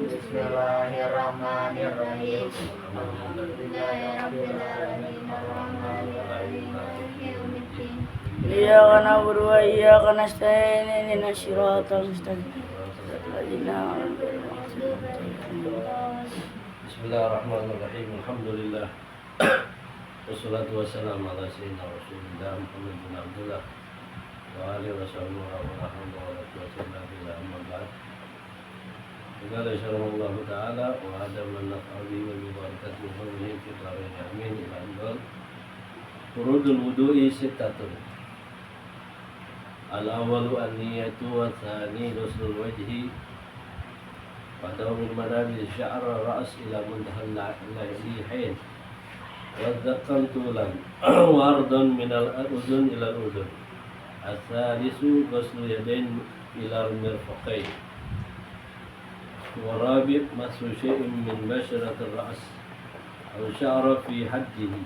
Bismillahirrahmanirrahim. Iyyaka na'budu wa iyyaka nasta'in ihdinas siratal mustaqim. Bismillahirrahmanirrahim. Alhamdulillah. Wassalatu wassalamu ala sayyidina Rasulillah Muhammad bin Abdullah wa alihi wa sahbihi wa rahmatullahi amma ba'd. Qala insyaallah ta'ala wa adam man nafa'ali wa bi barakatihi wa bihi fi darin amin ila anzal. Furudul wudu'i sittatun. Al-awwalu an-niyatu wa tsani ghuslul wajhi wa dawmul manabi sya'ra ra's ila muntahal lihain wa dzakkan tulan wa ardun minal udhun ila udhun. As-salisu ghuslu yadain ila al-mirfaqain wa rabi' masu syai'in min basharatir ra's aw sya'ra fi haddihi.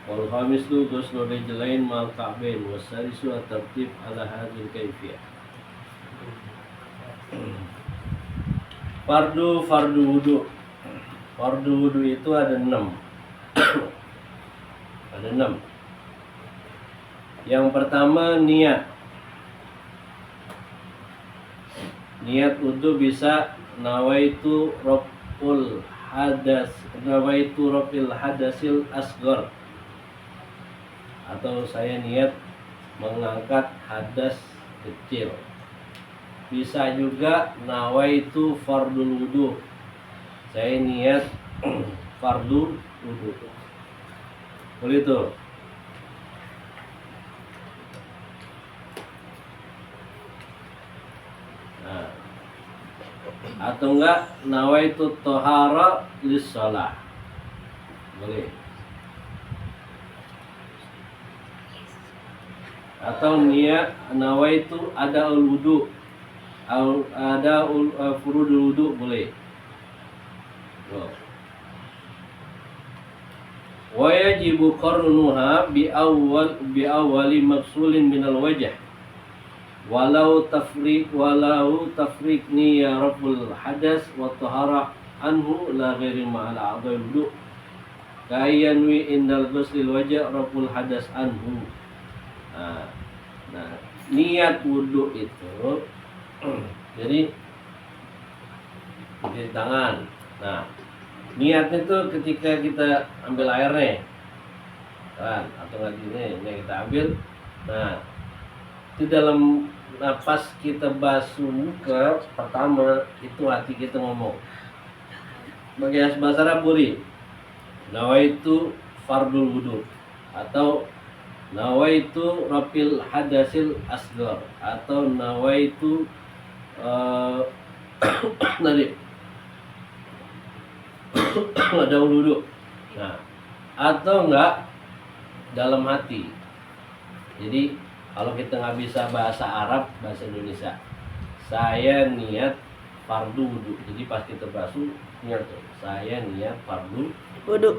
Wal khamisu ghuslu rijlain ma'al ka'bain was sadisu at-tartib ala hadhil kaifiyah. Fardu wudu. Fardu wudu itu ada 6. Ada 6. Yang pertama niat. Niat wudu bisa nawaitu raf'ul hadasil asghar, atau saya niat mengangkat hadas kecil. Bisa juga nawaitu fardul wudu, saya niat fardu wudu. Boleh itu. Nah, atau enggak nawaitu tohara lis shalah. Boleh. Atau niat nawaitu ada wudu, ada furudul wudu, boleh. Wa yajibu qarnuha bi awwali mafsulin minal wajh walau tafriq niyya raful hadas wa tahara anhu la ghairi ma'al a'dha'il wudu kayanwi indal ghuslil wajh raful hadas anhu. Nah, niat wudu itu jadi di tangan. Nah, niatnya itu ketika kita ambil air nih, kan, atau nggak gini, yang kita ambil. Nah, itu dalam napas kita basuh muka pertama itu hati kita ngomong. Bagi bahasa Arab boleh nawaitu fardul wudu atau nawaitu rafil hadasil asghar atau nawaitu tadi ada wudu. Nah, atau enggak dalam hati. Jadi kalau kita nggak bisa bahasa Arab, bahasa Indonesia, saya niat fardu wudu. Jadi pas kita basuh niat tuh, saya niat fardu wudu.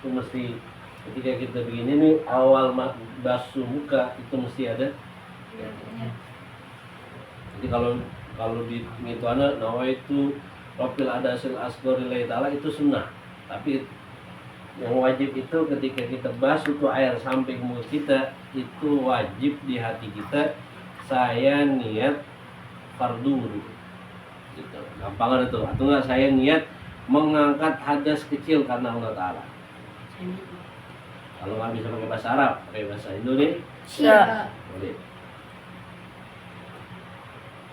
Itu mesti ketika kita begini nih, awal basuh muka itu mesti ada. Jadi kalau di mituana nawaitu rafil hadasil asghar lillahi ta'ala itu sunnah. Tapi yang wajib itu ketika kita basuh tuh air sampai ke mulut kita, itu wajib di hati kita, saya niat fardu wudu. Gitu. Gampangan itu. Atau enggak saya niat mengangkat hadas kecil karena Allah Ta'ala. Kalau nggak bisa pakai bahasa Arab, pakai bahasa Indonesia. Boleh.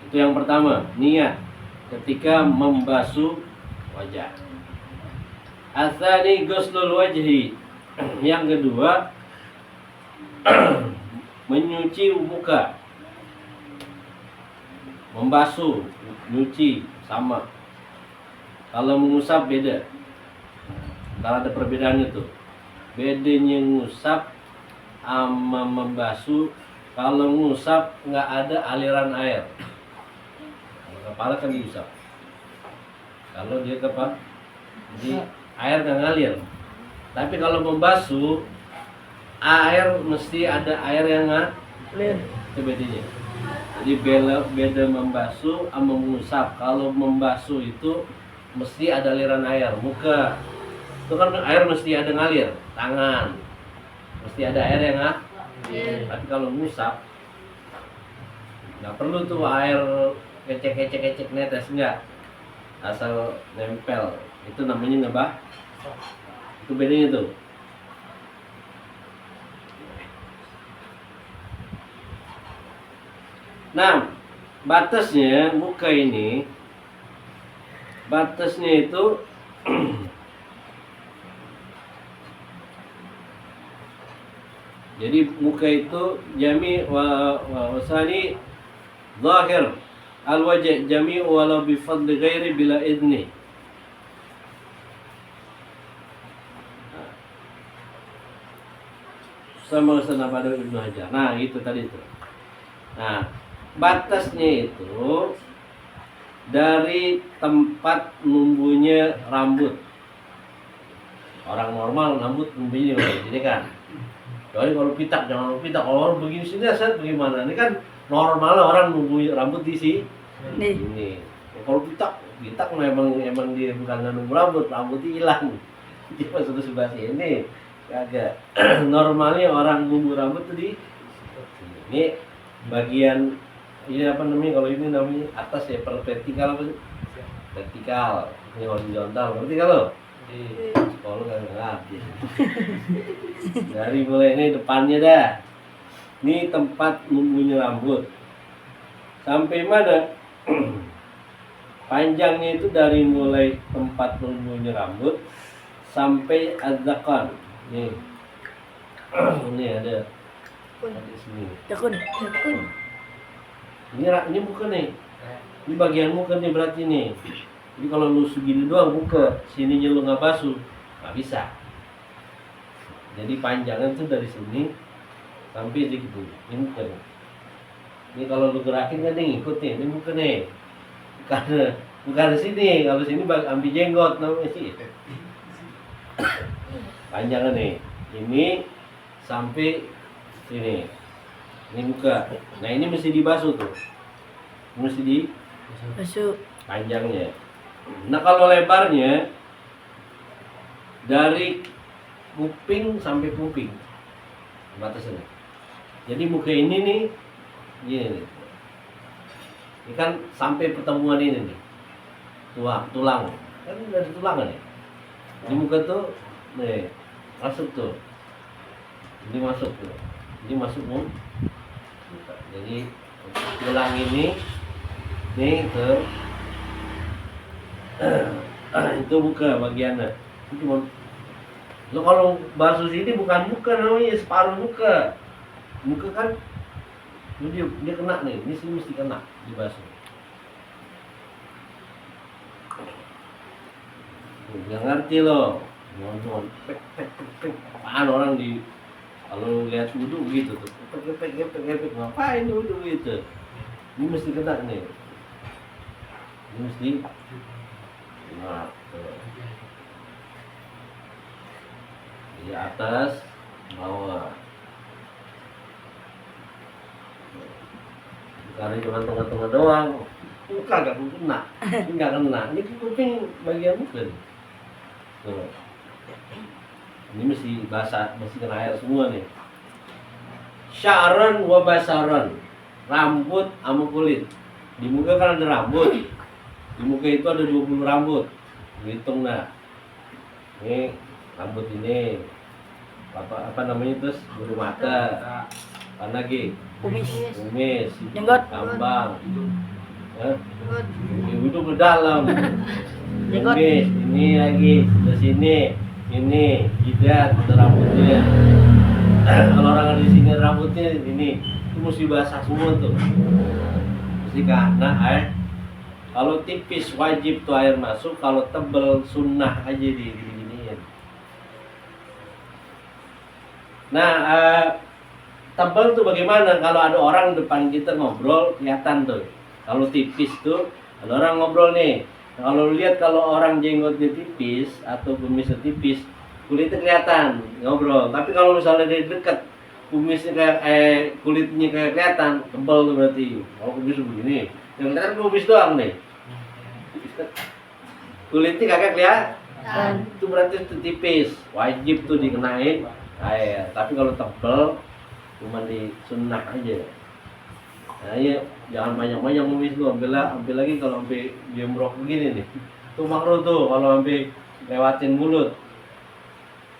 Itu yang pertama, niat ketika membasuh wajah. Asani ghuslul wajhi. Yang kedua, menyuci muka. Membasuh, nyuci sama. Kalau mengusap beda. Kalau ada perbedaannya tuh. Bedanya ngusap sama membasuh. Kalau ngusap nggak ada aliran air. Kepala kan diusap. Kalau dia kepala, jadi air nggak ngalir. Tapi kalau membasuh, air mesti ada air yang ngalir. Itu bedanya. Jadi beda membasuh sama mengusap. Kalau membasuh itu mesti ada aliran air. Muka itu kan air mesti ada ngalir. Tangan mesti ada air yang ngalir. Tapi kalau mengusap nggak perlu tuh air kecek netes, enggak, asal nempel. Itu namanya ngebah. Itu bedanya tuh. Nah, batasnya muka ini, batasnya itu jadi muka itu jami wa wasani zahir al-wajh jami walau bi fadli ghairi bila idni. Sama pada Ibnu Hajar. Nah, itu tadi itu. Nah, batasnya itu dari tempat numbuhnya rambut. Orang normal rambut numbuhnya jadi kan. Jadi kalau pitak jangan pitak. Kalau orang begini sini saya bagaimana? Ini kan normal orang numbuh rambut di sini. Ini. Kalau pitak memang dia bukan numbuh rambut, rambutnya hilang. Dia sudah sebelah sini. Kagak. Normalnya orang numbuh rambut tuh di ini bagian ini apa namanya, kalau ini namanya atas ya, vertikal apa sih? Vertikal. Ini horizontal. Ngerti kalau? Kalau nggak ngerti. Dari mulai ini depannya dah. Ini tempat numbuhnya rambut. Sampai mana? Panjangnya itu dari mulai tempat numbuhnya rambut sampai adzakar. Nih. Ini ada. Di sini. Jakun. Ini bukan nih. Ini bagian muka nih berarti nih. Jadi kalau lu segini doang muka, sininya lu nggak basuh, nggak bisa. Jadi panjangan tuh dari sini sampai segitu. Ini muka. Ini kalau lu gerakin kan nih ngikut nih. Ini muka nih. Bukan di sini. Kalau sini ambil jenggot namanya sih. Panjangan nih. Ini sampai sini. Ini muka. Nah, ini mesti dibasuh tuh. Mesti Masuk. panjangnya. Nah, kalau lebarnya dari kuping sampai kuping batasnya. Jadi muka ini nih gini nih. Ini kan sampai pertemuan ini nih. Tulang. Kan dari tulang nih. Ini muka tuh nih masuk tuh. Ini masuk tuh. Ini masuk muka. Jadi tulang ini nih ke itu buka bagiannya. Itu cuma lo kalau basuh sini bukan muka namanya, separuh muka. Muka kan dia kena nih, ini sini mesti kena dibasuh. Nggak ngerti lo, nonton, apaan orang di kalau lihat wudhu gitu tuh, gepek, ngapain wudhu gitu? Ini mesti kena nih, ini mesti. Nah, di atas, bawah. Karena cuma tengah-tengah doang, muka gak kena, ini nggak kena. Ini kuping bagian muka. Tuh. Ini mesti basah, mesti kena air semua nih. Sya'ran wa basaran, rambut sama kulit. Di muka kan ada rambut. Di muka itu ada 20 rambut. Hitung dah. Ini rambut ini. Apa namanya terus? Bulu mata. Apa lagi? Kumis. Jenggot. Kambang. Itu ke dalam. Jenggot. Kumis. Ini lagi. Di sini. Ini jidat, ada rambutnya. Kalau orang ada di sini rambutnya ini. Itu mesti basah semua tuh. Mesti kena air. Kalau tipis wajib tuh air masuk, kalau tebel sunnah aja di giniin. Nah, tebel tuh bagaimana? Kalau ada orang depan kita ngobrol kelihatan tuh. Kalau tipis tuh ada orang ngobrol nih. Kalau lihat kalau orang jenggotnya tipis atau kumisnya tipis, kulitnya kelihatan ngobrol. Tapi kalau misalnya dari dekat kumisnya kayak kulitnya kayak kelihatan, tebel tuh berarti. Kalau kumis begini, yang kelihatan kumis doang nih. Kulitnya kagak kelihatan, itu berarti itu tipis, wajib tuh dikenain air. Tapi kalau tebel cuma di sunnah aja. Nah iya, jangan banyak-banyak kumis tuh, ambil lagi kalau sampai jembrok begini nih. Tuh makruh tuh kalau sampai lewatin mulut.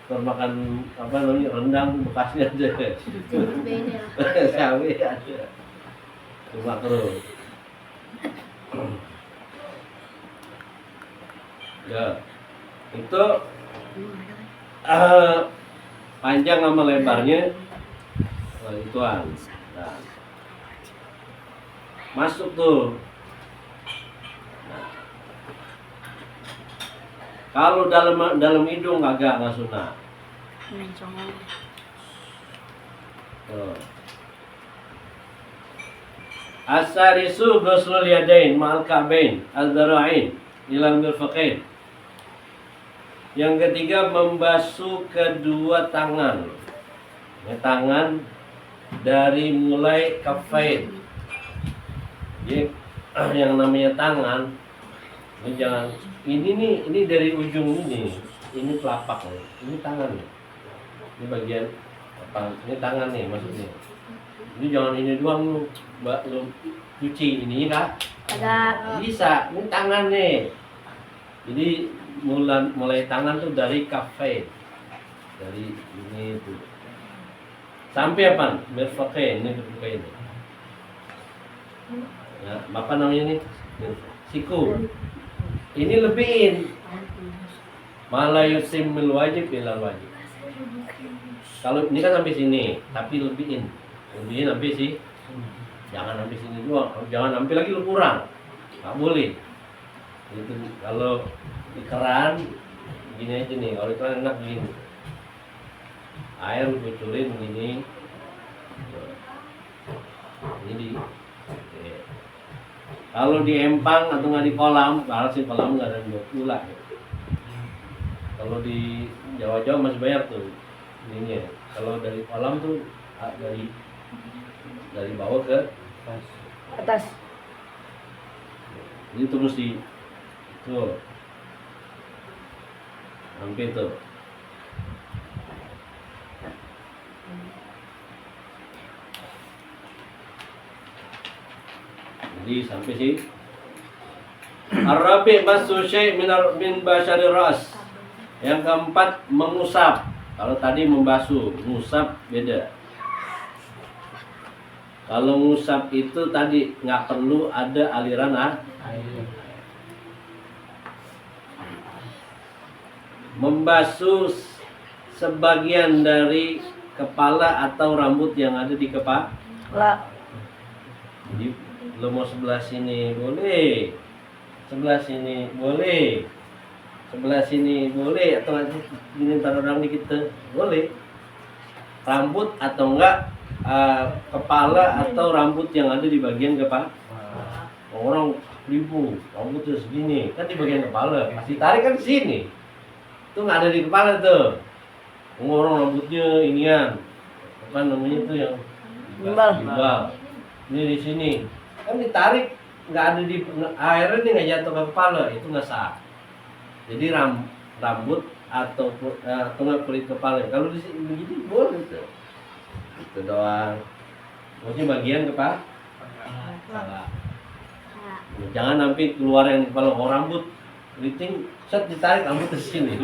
Termakan apa namanya rendang bekasnya aja. Sawi aja. Tuh makruh. Ya, itu panjang sama lebarnya ituan. Nah, masuk tuh. Nah, kalau dalam hidung nggak sunah. Tuh. Asarisu ghuslul yadain ma'al ka'bain al-dhara'in ilal mirfaqain. Yang ketiga membasuh kedua tangan. Ya, tangan dari mulai kafain. Jadi yang namanya tangan ini jangan ini dari ujung ini telapak nih. Ini tangan nih. Ini bagian apa? Ini tangan nih maksudnya. Ini jangan ini doang lu cuci ini kah? Ada. Bisa, ini tangan nih. Jadi mulai tangan tuh dari kafe, dari ini tuh sampai apa? Mirfaqain, ini mirfaqain. Ya, apa namanya nih? Siku. Ini lebihin. Malah yusimil wajib ilal wajib. Kalau ini kan sampai sini, tapi lebihin sampai sih. Jangan sampai sini doang, jangan sampai lagi lu kurang. Nggak boleh. Itu kalau di keran gini aja nih, kalau di keran enak gini. Air kucurin gini. Ini di kalau di empang atau nggak di kolam, kalau sih kolam nggak ada gula. Kalau di Jawa masih banyak tuh ininya. Kalau dari kolam tuh dari bawah ke Atas. ini terus di tuh sampai tuh. Jadi sampai sih. Arabi masu syai' min basyari ras. Yang keempat mengusap. Kalau tadi membasuh, mengusap beda. Kalau ngusap itu tadi nggak perlu ada aliran air. Membasuh sebagian dari kepala atau rambut yang ada di kepala. Jadi lo mau sebelah sini boleh, sebelah sini boleh, sebelah sini boleh, atau gini taruh orang dikit boleh. Rambut atau enggak kepala atau rambut yang ada di bagian kepala. Orang ribu rambutnya segini kan di bagian kepala, pasti tarik kan di sini. Itu nggak ada di kepala tuh. Orang rambutnya inian apa namanya itu yang gimbal. Ini di sini kan ditarik, nggak ada di airnya nih, nggak jatuh ke kepala, itu nggak sah. Jadi rambut atau kulit kepala kalau di sini begitu boleh tuh. Itu doang. Maksudnya bagian kepala. Jangan sampai keluar yang kepala. Rambut keriting, set ditarik rambut ke sini.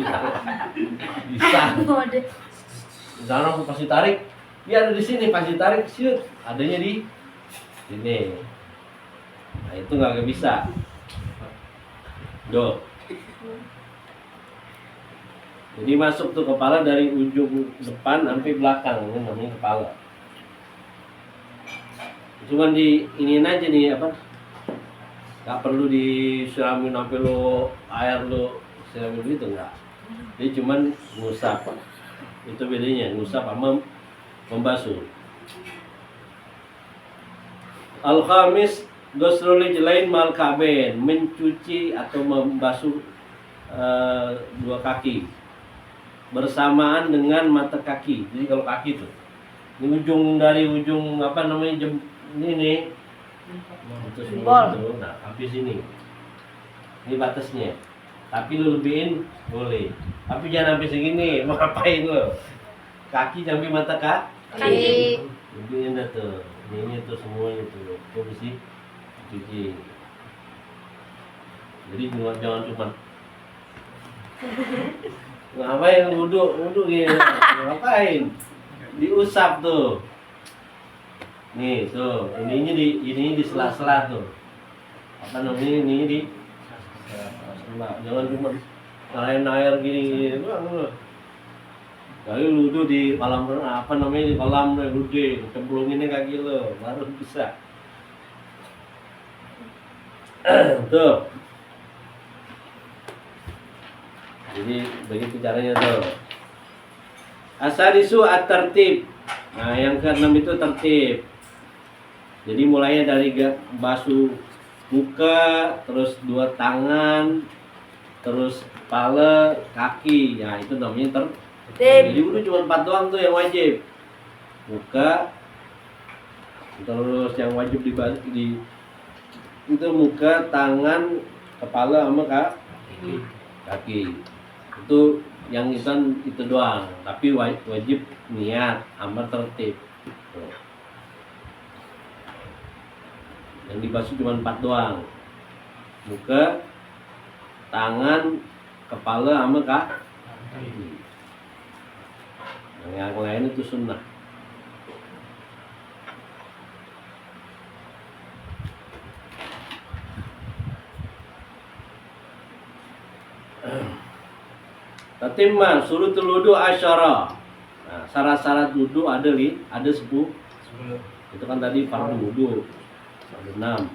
Bisa. Misalnya rambut pasti tarik, dia ada di sini, pasti tarik, shoot, adanya di sini. Nah itu nggak bisa. Do. Jadi masuk tuh kepala dari ujung depan sampai belakang, ini namanya kepala. Cuman di iniin aja nih apa? Nggak perlu disiramin sampai lo air lo siramin gitu, nggak. Dia cuman ngusap. Itu bedanya ngusap sama membasuh. Al-khamis ghuslul rijlain mal ka'bain, mencuci atau membasuh dua kaki bersamaan dengan mata kaki. Jadi kalau kaki tuh ini ujung dari ujung apa namanya ini nih itu semua itu, nah habis ini batasnya. Tapi lu lebihin boleh, tapi jangan sampai segini. Mau ngapain lo? Kaki sampai mata Kaki. lebihin dah tuh. Ini tuh semuanya tuh mesti cuci. Jadi jangan cuma ngapain wudhu gitu, ngapain diusap tuh. Nih tuh ini di sela-sela tuh, apa namanya ini di sela. Jangan cuma ngalahin air gini kali wudhu di kolam apa namanya di kolam wudhu cemplunginnya kaki lo baru bisa. Tuh. Jadi begitu caranya tuh. Asadisu at-tertib. Nah, yang keenam itu tertib. Jadi mulainya dari basuh muka, terus dua tangan, terus kepala, kaki. Ya, itu namanya tertib. Jadi udah cuma 4 doang tuh yang wajib. Muka, terus yang wajib di itu muka, tangan, kepala sama kaki. Itu yang itu doang, tapi wajib niat sama tertib. Yang dibasuh cuma 4 doang, muka, tangan, kepala sama kaki. Yang lain itu sunnah. Tatimma surutul wudu asyara. Nah, syarat-syarat wudu ada 10. Itu kan tadi fardu wudu. Ada 6.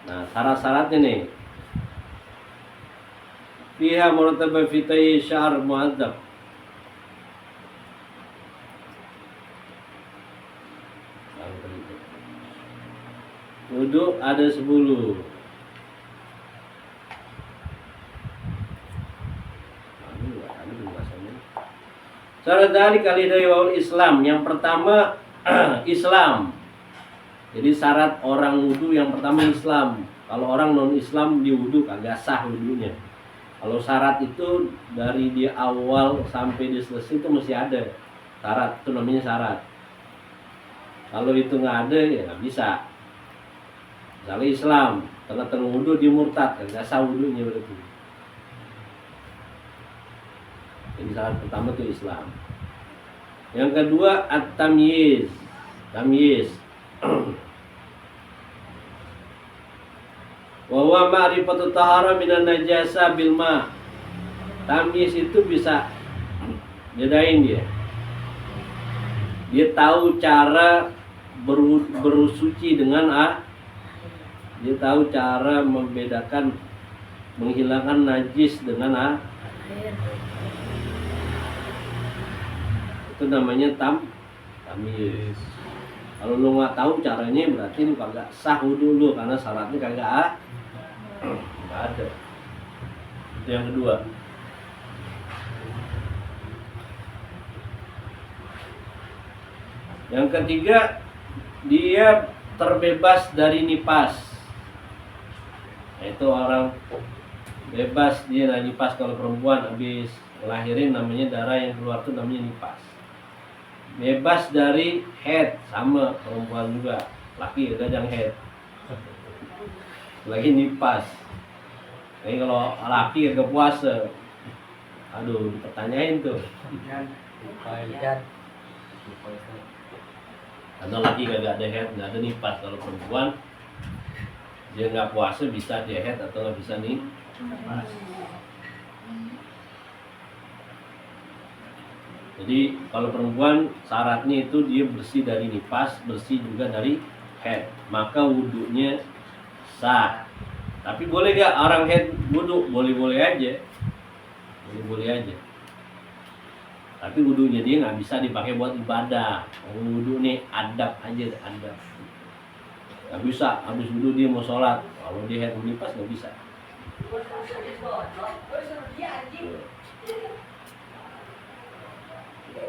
Nah, syarat-syaratnya nih. Fiha murtabah fitai syar muadzab. Wudu ada 10. Syarat dari kali dari wawul Islam. Yang pertama Islam. Jadi syarat orang wudu yang pertama Islam. Kalau orang non Islam di wudu kagak sah wudunya. Kalau syarat itu dari di awal sampai di selesai itu mesti ada syarat, itu namanya syarat. Kalau itu nggak ada ya nggak bisa. Misalnya Islam tengah-tengah wudu dia murtad, kagak sah wudunya berarti. Jadi syarat pertama itu Islam. Yang kedua at-tamyiz. Tamyiz. Wa huwa ma'rifatu tahara minan najasa bil ma'. Tamyiz itu bisa bedain dia. Dia tahu cara bersuci dengan dia tahu cara membedakan menghilangkan najis dengan itu namanya tamyiz. Kalau lu nggak tahu caranya berarti lu kagak sah wudu lu karena syaratnya kagak ada. Itu yang kedua. Yang ketiga dia terbebas dari nifas. Itu orang bebas dia dari nifas. Kalau perempuan habis ngelahirin namanya darah yang keluar itu namanya nifas. Bebas dari head sama perempuan juga, laki kadang head lagi nifas. Jadi kalau laki agak puasa, aduh dipertanyain tuh. Karena laki kagak ada head, nggak ada nifas. Kalau perempuan dia nggak puasa bisa dia head atau nggak bisa nifas. Jadi kalau perempuan syaratnya itu dia bersih dari nifas, bersih juga dari head, maka wudunya sah. Tapi boleh gak orang head wudhu? Boleh-boleh aja. Boleh-boleh aja. Tapi wudhunya dia nggak bisa dipakai buat ibadah. Wudhu nih adab aja, adab. Nggak bisa, habis wudhu dia mau sholat. Kalau dia head nifas nggak bisa.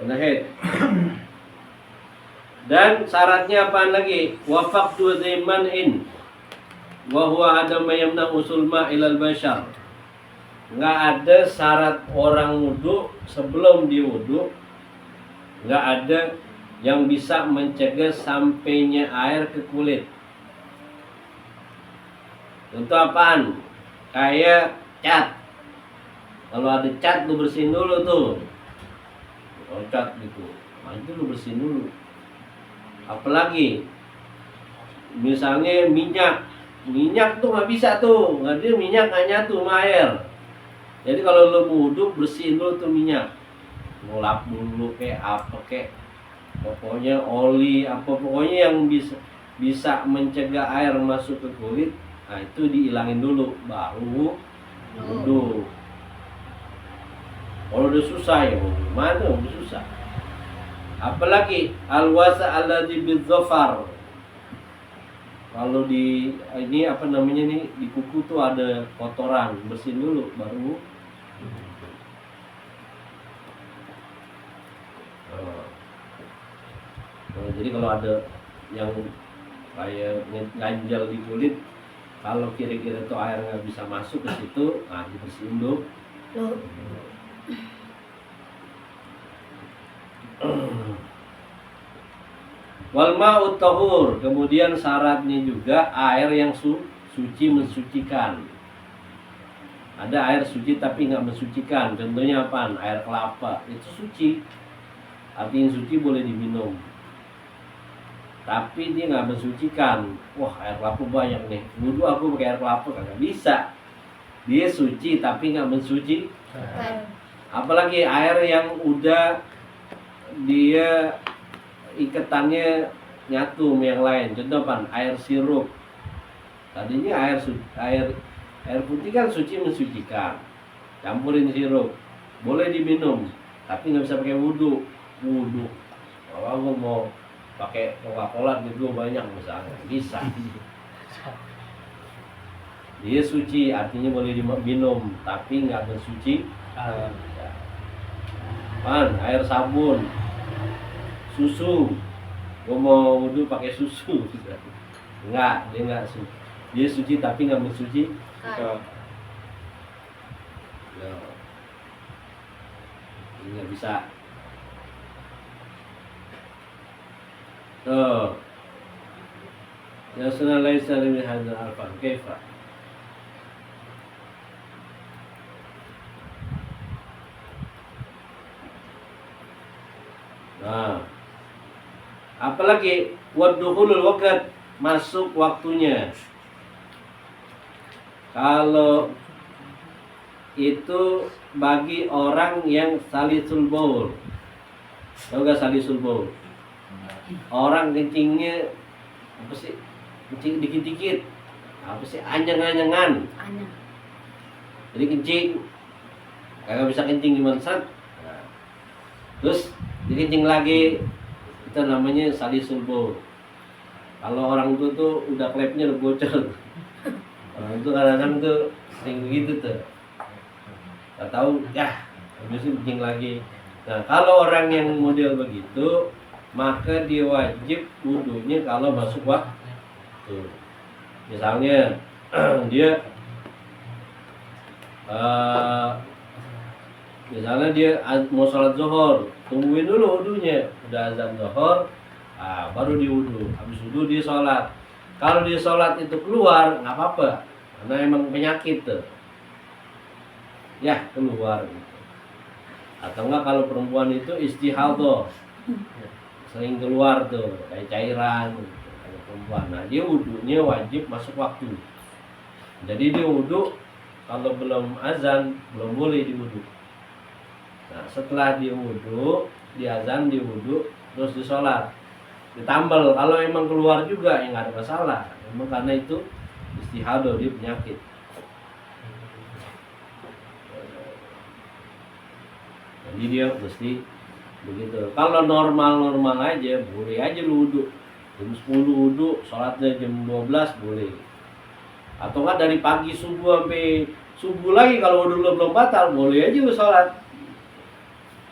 Nah, head. Dan syaratnya apa lagi? Wafaqtu dhiman'in wa huwa adam yamna usul ma ilal bashar. Nggak ada syarat orang wudhu sebelum diwudhu, nggak ada yang bisa mencegah sampainya air ke kulit. Contoh apaan? Kayak cat. Kalau ada cat lu bersihin dulu tuh. Kalau cat gitu, nah itu lu bersihin dulu. Apalagi misalnya minyak tuh nggak bisa tuh, nggak ada minyak nggak nyatu sama air. Jadi kalau lo wudhu bersihin dulu tuh minyak, ngulap dulu kayak apa kayak, pokoknya oli apa pokoknya yang bisa mencegah air masuk ke kulit, nah itu dihilangin dulu baru wudhu. Kalau udah susah ya gimana, udah susah. Apalagi al-wasa alladzi bidzafar. Kalau di ini apa namanya nih, di kuku tuh ada kotoran, bersihin dulu baru. Jadi kalau ada yang kayak ganjal di kulit, kalau kira-kira tuh air nggak bisa masuk ke situ, nah dibersihin dulu. Wal ma'ut tahur, kemudian syaratnya juga air yang suci mensucikan. Ada air suci tapi nggak mensucikan. Contohnya apaan? Air kelapa itu suci, artinya suci boleh diminum. Tapi dia nggak mensucikan. Wah, air kelapa banyak nih. Wudhu aku pakai air kelapa nggak bisa. Dia suci tapi nggak mensucikan. Apalagi air yang udah dia ikatannya nyatu sama yang lain. Contoh apa? Air sirup. Tadinya air putih kan suci mensucikan. Campurin sirup, boleh diminum, tapi nggak bisa pakai wudhu. Kalau aku mau pakai Coca-Cola gitu banyak misalnya, bisa. Dia suci, artinya boleh diminum, tapi nggak mensucikan. Air sabun, susu, gue mau wudhu pakai susu, enggak, dia suci tapi nggak mensuci. Ini nggak bisa. Tuh, ya sunnah laisa min hadzal arfan kaifa. Nah, apalagi waddukhulul waqt, masuk waktunya. Kalau itu bagi orang yang salisul baul. Tahu gak salisul baul? Orang kencingnya apa sih? Kencing dikit-dikit. Apa sih? Anyang-anyangan. Jadi kencing kagak bisa kencing gimana sat. Nah, terus dikencing lagi, itu namanya salisul baul. Kalau orang itu tuh udah klepnya udah bocor. Orang itu kadang-kadang tuh sering begitu tuh. Gak tahu ya, habis itu kencing lagi. Nah, kalau orang yang model begitu, maka dia wajib wudhunya kalau masuk waktu. Misalnya dia misalnya dia mau sholat zuhur, tungguin dulu wudhunya, udah azan zuhur, baru dia wudhu. Habis wudhu dia sholat. Kalau dia sholat itu keluar nggak apa-apa, karena emang penyakit tuh, ya keluar gitu. Atau enggak kalau perempuan itu istihadhah, sering keluar tuh kayak cairan gitu, kayak perempuan. Nah dia wudhunya wajib masuk waktu. Jadi dia wudhu kalau belum azan belum boleh diwudhu. Nah setelah dia wudhu, di azan dia wudhu, terus di sholat, ditambal. Kalau emang keluar juga ya nggak ada masalah. Memang karena itu Istihadah dia penyakit. Jadi dia mesti begitu. Kalau normal aja boleh aja lu wudhu. Jam 10 wudhu, sholatnya jam 12 boleh. Atau enggak dari pagi subuh sampai subuh lagi, kalau wudhu lu belum batal boleh aja lu sholat.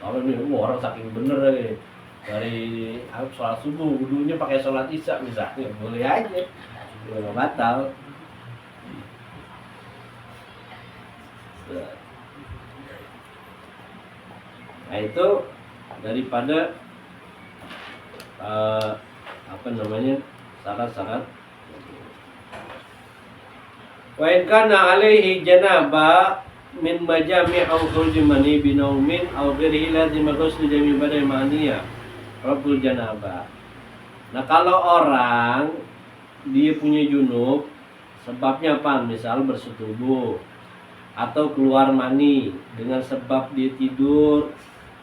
Kalau ini orang saking bener aja dari sholat subuh wudhunya pakai sholat isya misalnya, boleh aja, boleh batal. Nah itu daripada syarat-syarat. Wa in kana alaihi janaba min majami' aw khurji mani binaumin aw ghairihi lazim ghusl jami' badai mania rabbul janaba. Nah kalau orang dia punya junub, sebabnya apa? Misal bersetubuh atau keluar mani dengan sebab dia tidur,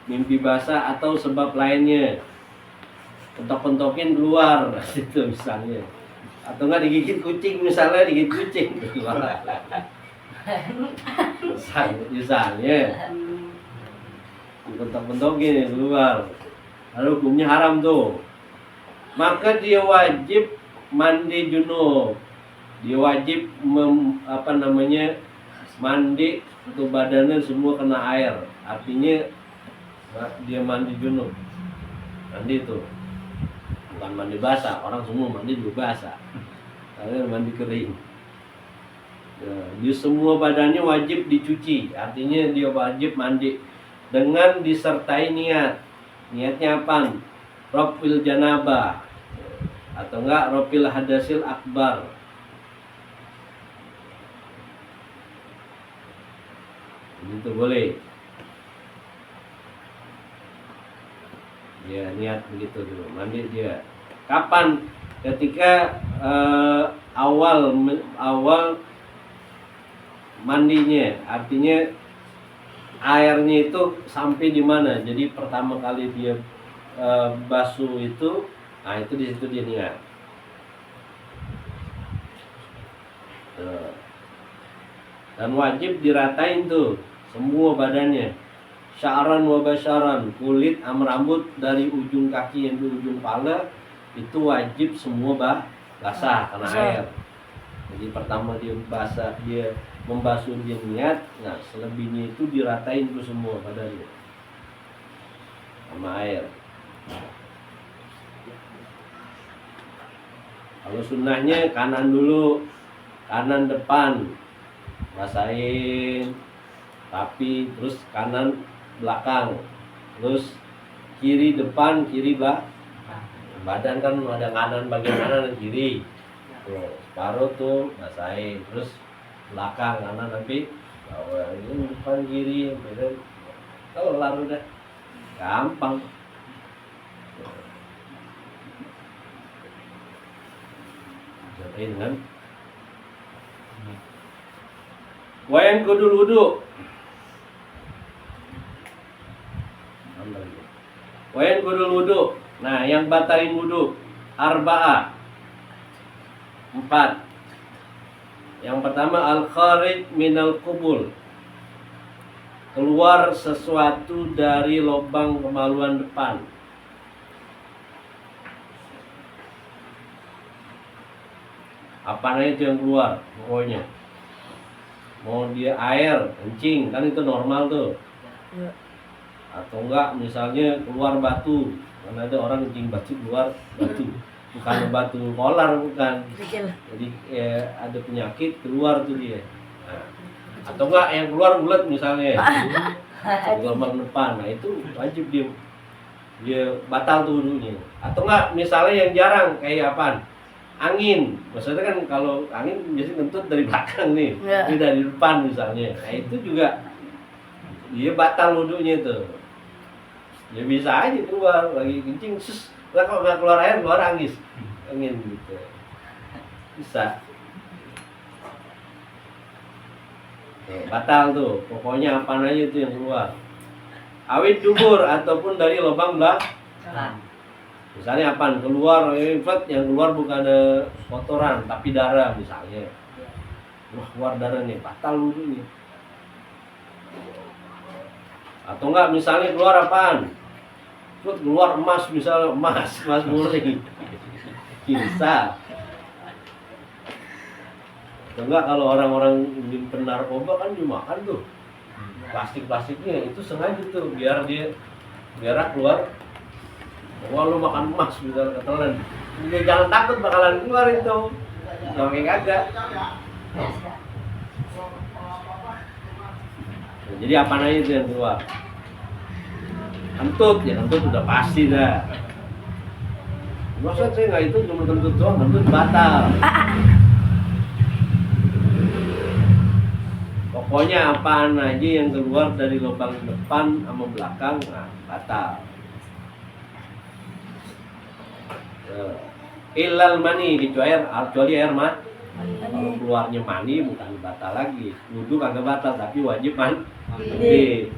mimpi basah atau sebab lainnya, pentok-pentokin keluar itu misalnya, atau enggak digigit kucing misalnya, digigit kucing keluar misalnya pentok-pentokin keluar, lalu hukumnya haram tuh, maka dia wajib mandi junub, dia wajib mandi untuk badannya semua kena air, artinya dia mandi junub. Mandi itu bukan mandi basah, orang semua mandi juga basah, kalian mandi kering. Nah, dia semua badannya wajib dicuci, artinya dia wajib mandi dengan disertai niat. Niatnya apa? Raf'il janabah atau enggak raf'il hadasil akbar. Itu boleh. Ya niat begitu dulu, mandi dia. Kapan? Ketika awal mandinya, artinya airnya itu sampai di mana. Jadi pertama kali dia basuh itu, nah itu di situ dia niat. Dan wajib diratain tuh semua badannya, sya'ran wa basyaran, kulit sama rambut dari ujung kaki yang ke ujung kepala itu wajib semua basah kena air. Jadi pertama dia basah, dia membasuh dia niat, nah selebihnya itu diratain tuh semua badannya sama air. Kalau sunnahnya kanan dulu, kanan depan basahin tapi terus kanan belakang, terus kiri depan, kiri badan kan ada kanan, bagian kanan dan kiri tuh, separuh tuh basahin, terus belakang kanan nanti bawah, ini depan kiri beda. Kalau lalu udah gampang. Jadiin kan wayan kudul wudu. Wayan kudul wudu. Nah, yang batalin wudu arba'ah, 4. Yang pertama al-kharij minal qubul, keluar sesuatu dari lubang kemaluan depan. Apanya itu yang keluar pokoknya. Mau dia air, kencing, kan itu normal tuh. Ya. Atau enggak misalnya keluar batu, karena ada orang kencing batu keluar batu, bukan batu kolar, bukan. Jadi ada penyakit keluar tuh dia. Nah, atau enggak yang keluar bulat misalnya, gelombang depan, nah itu wajib dia batal tuh wudunya. Atau enggak misalnya yang jarang kayak apaan? Angin, maksudnya kan kalau angin biasanya kentut dari belakang nih, ya. Ini dari depan misalnya, nah itu juga dia batal wudunya tuh. Ya bisa aja keluar lagi kencing, lah kalau nggak keluar air keluar angin gitu, bisa. Tuh, batal tuh, pokoknya apa aja itu yang keluar. Awit dubur ataupun dari lubang belakang. Misalnya apa? Keluar infat yang keluar bukan ada kotoran tapi darah misalnya. wah keluar darah nih, batal wudhu nih. Atau enggak misalnya keluar apaan? Keluar emas, misalnya emas murni. Bisa. Atau enggak kalau orang-orang nyimpen narkoba kan dimakan tuh. Plastik-plastiknya itu sengaja tuh biar keluar. Wah lu makan emas misalnya ketelan. Dia jangan takut bakalan keluar itu. Sampai kagak. Jadi apa aja itu yang keluar? Kentut udah pasti dah. Maksud saya nggak itu cuma kentut doang, kentut batal. Pokoknya apaan aja yang keluar dari lubang depan sama belakang, nah batal. Ilal mani, kecuali air mani. Kalau keluarnya mani bukan batal lagi. Wudhu kagak batal tapi wajib mandi.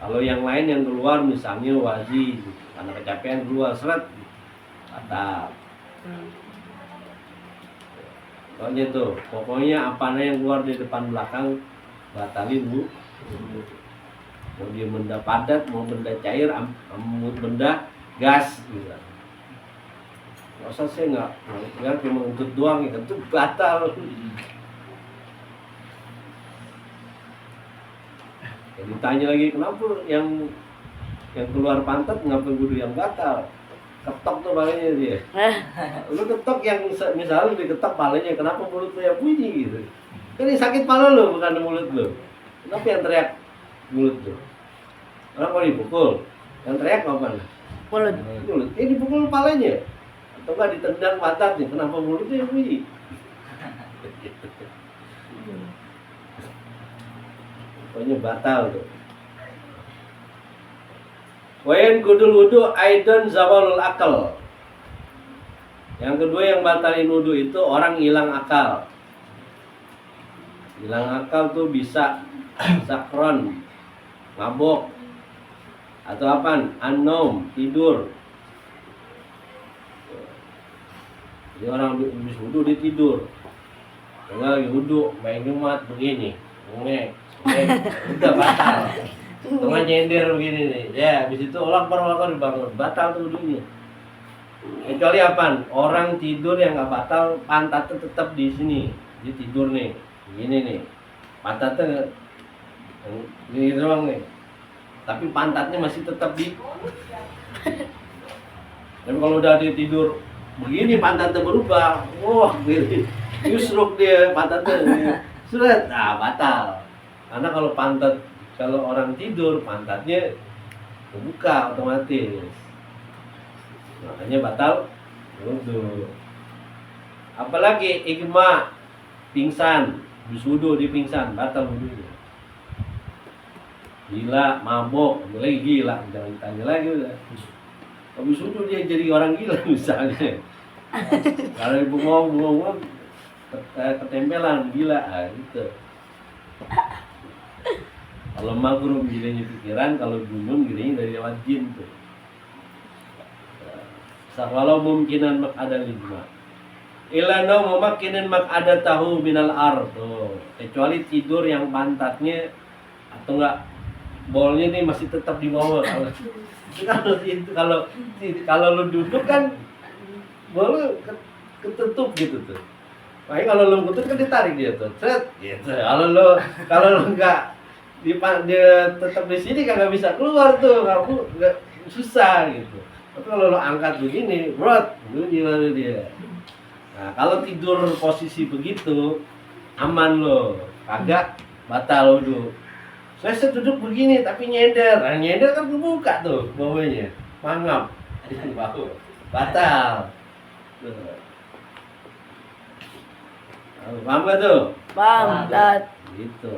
Kalau yang lain yang keluar misalnya wazi karena kecapean keluar seret batal. Pokoknya tuh, pokoknya apa yang keluar di depan belakang batalin bu. Mau dia benda padat, mau benda cair, mau benda gas gitu. Masa saya nggak cuma untuk doang ya, itu batal. Ya, ditanya lagi kenapa yang keluar pantat ngapa wudhu yang batal? Ketok tuh palanya dia. Lu ketok yang misalnya diketok palanya, kenapa mulut lu yang bunyi gitu? Kan ini sakit pala lu bukan mulut lu. Kenapa yang teriak mulut lu? Kenapa dipukul? Yang teriak apa? Mulut. Ini dipukul palanya. Atau enggak ditendang pantatnya, kenapa mulutnya yang bunyi? Pokoknya batal tuh. Wayan kudul wudu aidan zawalul akal. Yang kedua yang batalin wudu itu orang hilang akal. Hilang akal tuh bisa sakron, mabok, atau apaan? Anom, tidur. Jadi orang habis wudu dia tidur. Enggak lagi wudu, main jumat begini. Udah batal. Tengah nyender begini nih. Ya, habis itu Allah dibangun. Batal tuh wudunya. Kecuali apaan? Orang tidur yang enggak batal, pantatnya tetap di sini. Dia tidur nih. Begini nih. Pantatnya ini doang nih. Tapi pantatnya masih tetap di. Tapi kalau udah dia tidur begini pantatnya berubah, wah gini, yusruk dia pantatnya, surat, batal. Karena kalau orang tidur pantatnya terbuka otomatis, makanya batal wudu. Apalagi igma, pingsan, habis wudu di pingsan, batal wudunya. Gila, mabok, lagi gila, jangan ditanya lagi udah. Habis wudu dia jadi orang gila misalnya. Kalau ibu ngomong ketempelan gila, gitu. Kalau maghrub gilanya pikiran, kalau gunung gilanya dari lewat jin tuh. Walau mungkinan mak ada lima. Ila nau memakinan mak ada tahu minal tuh. Kecuali tidur yang pantatnya atau enggak bolnya nih masih tetap di bawah. Kalau lu duduk kan boleh ketutup gitu tuh. Makanya kalau lu ketutup kan ditarik dia tuh. Set gitu. Kalau lu enggak dia tetap di sini kagak bisa keluar tuh. Enggak susah gitu. Tapi kalau lu angkat begini, berat, lu gimana dia? Nah, kalau tidur posisi begitu aman lo. Kagak batal wudu. Saya duduk begini tapi nyender. Nah, nyender kan kebuka tuh bawahnya. Mangap. Batal. Paham gak tuh? Paham, Tat. Gitu.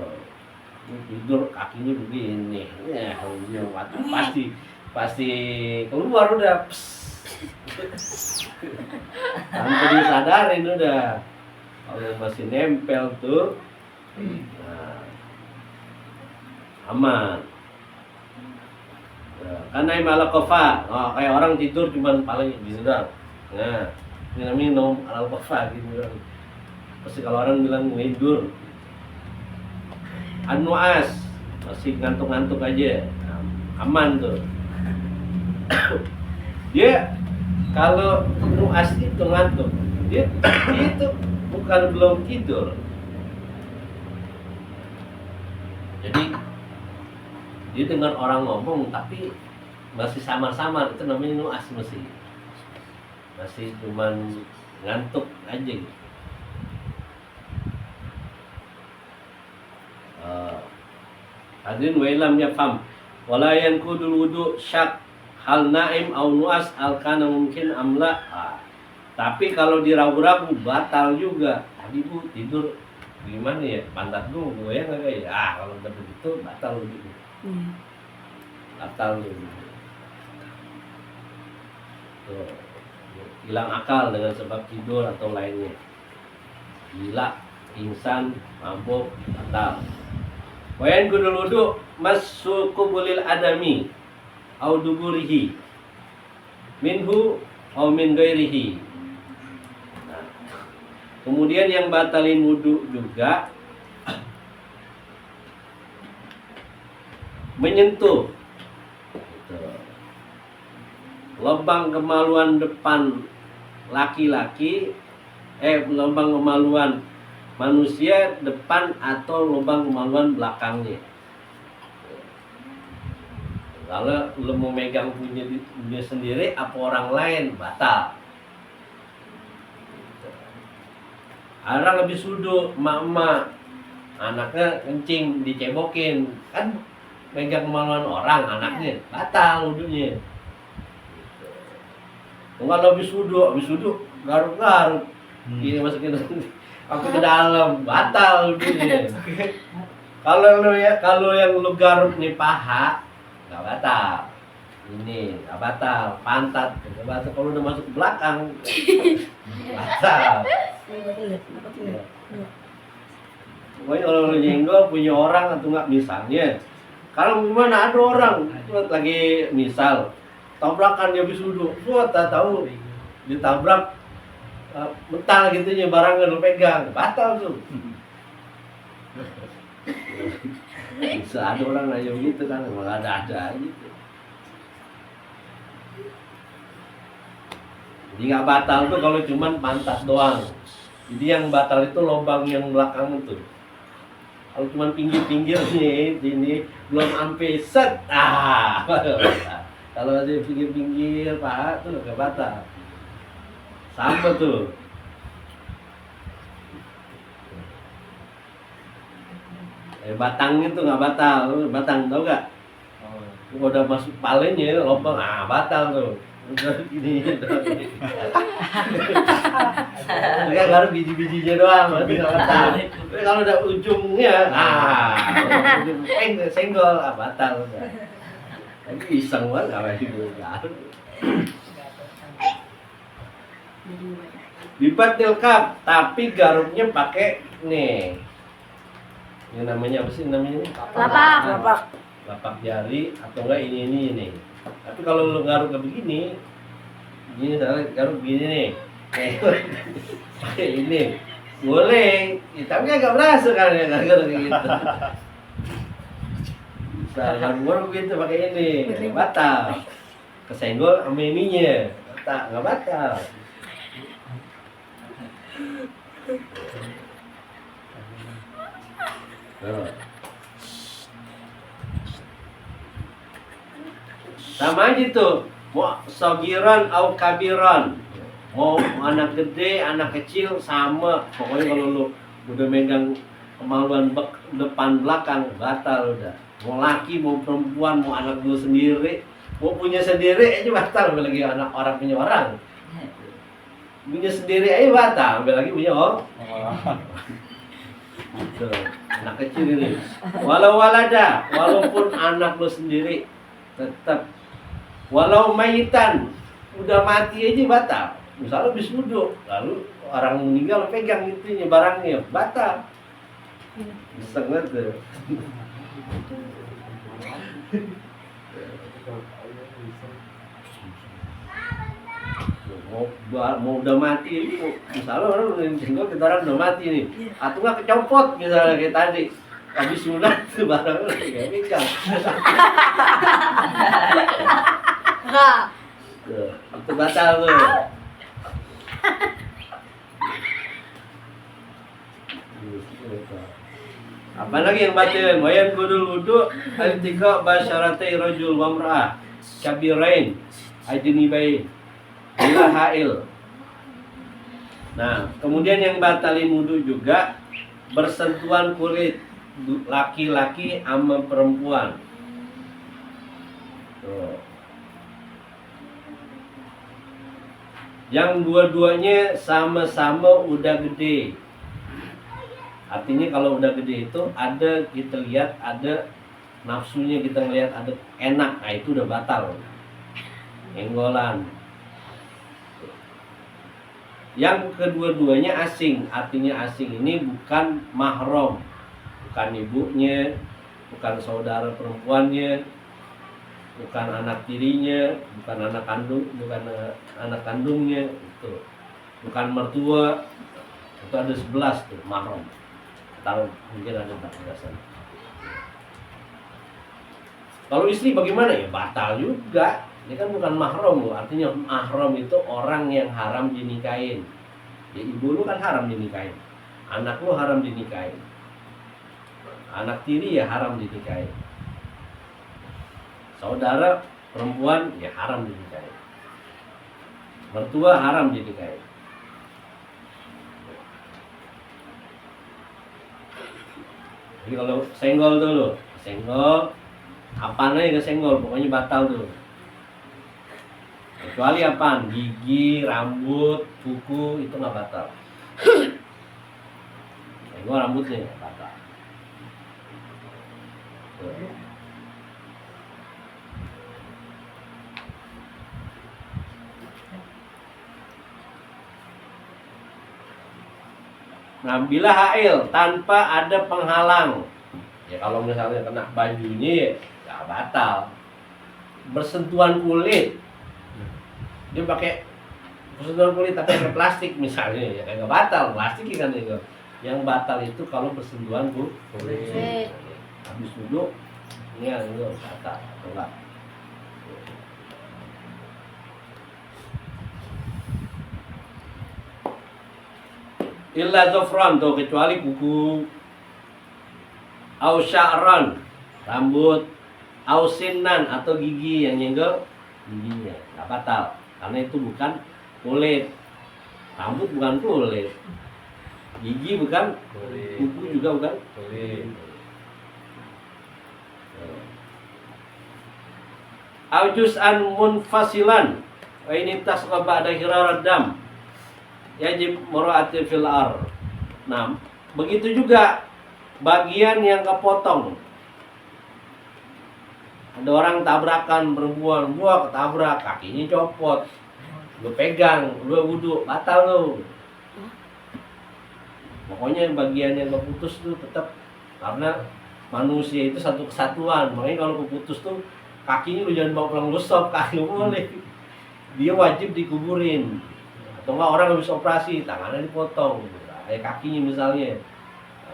Ini tidur kakinya begini. Ya, pasti keluar udah. Tanpa disadarin udah. Kalau masih nempel tuh. Nah, aman. Karena malah kofa, kayak orang tidur cuman palanya di sedang. Nah, ini namanya nom alal kofa gitu. Pasti kalau orang bilang ngidur. An-nu'as, masih ngantuk-ngantuk aja. Nah, aman tuh. Dia kalau nu'as itu ngantuk, dia itu bukan belum tidur. Jadi dia dengar orang ngomong tapi masih samar-samar, itu namanya nu'as, masih cuman ngantuk aja gitu. Hadirin wa ilam yafham wala yanqudul wudu syak hal naim au nu'as al kana mungkin amla. Tapi kalau diragu-ragu batal juga. Tadi Bu tidur gimana ya? Pantat lu goyang enggak ya? Kalau udah begitu batal gitu. Batal gitu. Tuh, hilang akal dengan sebab tidur atau lainnya. Gila, pingsan, mabuk, batal. Wayan kudul wudu masukubulil adami au duburihi minhu au min ghairihi. Nah, kemudian yang batalin wudu juga menyentuh lubang kemaluan depan laki-laki, lubang kemaluan manusia depan atau lubang kemaluan belakangnya. Kalau lu mau megang punya sendiri apa orang lain batal. Orang habis wudu, emak-emak anaknya kencing dicebokin, kan megang kemaluan orang anaknya, batal wudunya. Kalau habis wudu garuk-garuk, ini masukin aku ke dalam, batal wudunya. Kalau yang lu garuk nih paha, nggak batal. Ini nggak batal, pantat nggak batal. Kalau udah masuk ke belakang, batal. Pokoknya kalau lu nyenggol punya orang atau nggak misalnya, kalau gimana ada orang lagi misal tabrakan dia habis wudu, tak tahu ditabrak mental gitu nya barangnya lu pegang, batal tuh. Bisa ada orang aja gitu kan, malah ada gitu. Jadi nggak batal tuh kalau cuman pantat doang. Jadi yang batal itu lubang yang belakang itu. Kalau cuman pinggir-pinggirnya ini belum sampai set, kalau ada pinggir-pinggir paha tuh nggak batal. Sama tuh. Batangnya tuh nggak batal. Batang tau nggak? Udah masuk palenya lubang, batal tuh. Udah gini. Enggak baru biji-bijinya doang, berarti nggak batal. Tapi kalau udah ujungnya, ujung senggol, batal udah. Tapi iseng banget nggak baik. Bipatil kap, tapi garuknya pakai nih. Ini namanya apa sih namanya ini? Lapak jari atau enggak ini. Tapi kalau lu garuk kayak begini, ini garuk begini nih. Pakai ini. Boleh, tapi agak berasa kan ya garuk kayak gitu. Bisa garuk gitu pakai ini, batal. Kesenggol sama ininya, nggak batal. Sama aja tuh, mau sogiran atau kabiran, mau anak gede, anak kecil sama. Pokoknya kalau lu udah megang kemaluan depan belakang batal udah. Mau laki, mau perempuan, mau anak lu sendiri, mau punya sendiri aja batal. Apalagi anak orang punya orang. Punya sendiri aja batal, apalagi punya orang. Tuh, anak kecil ini. Walaupun anak lo sendiri tetap. Walau mayitan udah mati aja batal. Misalnya habis wudu, lalu orang meninggal pegang itunya barangnya, batal. Setengah tuh. mau udah mati, misalnya orang udah jenggot, kita orang udah mati nih, atau nggak kecopot misalnya kayak tadi, habis sunat tuh barang kayak pinggang. Tuh, itu batal tuh. Apa lagi yang batil? Wayan kudul wudu al-tiqa basyaratai rajul wa imra'ah kabirain ajnibain bila hail. Nah, kemudian yang batalin wudu juga bersentuhan kulit laki-laki sama perempuan. Tuh. Yang dua-duanya sama-sama udah gede. Artinya kalau udah gede itu ada kita lihat ada nafsunya, kita ngelihat ada enak, nah itu udah batal. Enggolan. Yang kedua-duanya asing, artinya asing ini bukan mahram, bukan ibunya, bukan saudara perempuannya, bukan anak tirinya, bukan anak kandungnya, itu bukan mertua, itu ada 11 tuh mahram. Tahu mungkin ada 14-an. Kalau istri bagaimana ya? Batal juga. Ini kan bukan mahram loh. Artinya mahram itu orang yang haram dinikahin. Ya, ibu lu kan haram dinikahin. Anak lu haram dinikahin. Anak tiri ya haram dinikahin. Saudara perempuan ya haram dinikahin. Mertua haram dinikahin. Jadi kalau senggol dulu, senggol, apaan aja senggol, pokoknya batal tuh. Kecuali apaan, gigi, rambut, kuku itu nggak batal. Senggol rambutnya nggak batal. Tuh. Nah, bila hail tanpa ada penghalang, ya kalau misalnya kena bajunya ya batal. Bersentuhan kulit, dia pakai bersentuhan kulit tapi pakai plastik misalnya, ya nggak batal, plastik kan itu. Yang batal itu kalau bersentuhan kulit. Habis duduk, ini yang itu batal atau enggak? Illa zofron tuh, kecuali kuku, au sya'ran rambut, au sinnan atau gigi yang nyenggol giginya nggak batal karena itu bukan kulit. Rambut bukan kulit, gigi bukan kulit, kuku juga bukan kulit. Au juz'an munfasilan wa ini tasqaba ada hirarat dam yajib mura'ati fil ar. Nah, begitu juga bagian yang kepotong. Ada orang tabrakan perempuan, gua ketabrak, kakinya copot. Lu pegang, lu wudu, batal lu. Pokoknya bagian yang keputus tuh tetap, karena manusia itu satu kesatuan. Makanya kalau keputus tuh kakinya lu jangan bawa pulang, lu stop, kaki lu boleh. Dia wajib dikuburin. Atau enggak orang habis operasi, tangannya dipotong, kayak kakinya misalnya,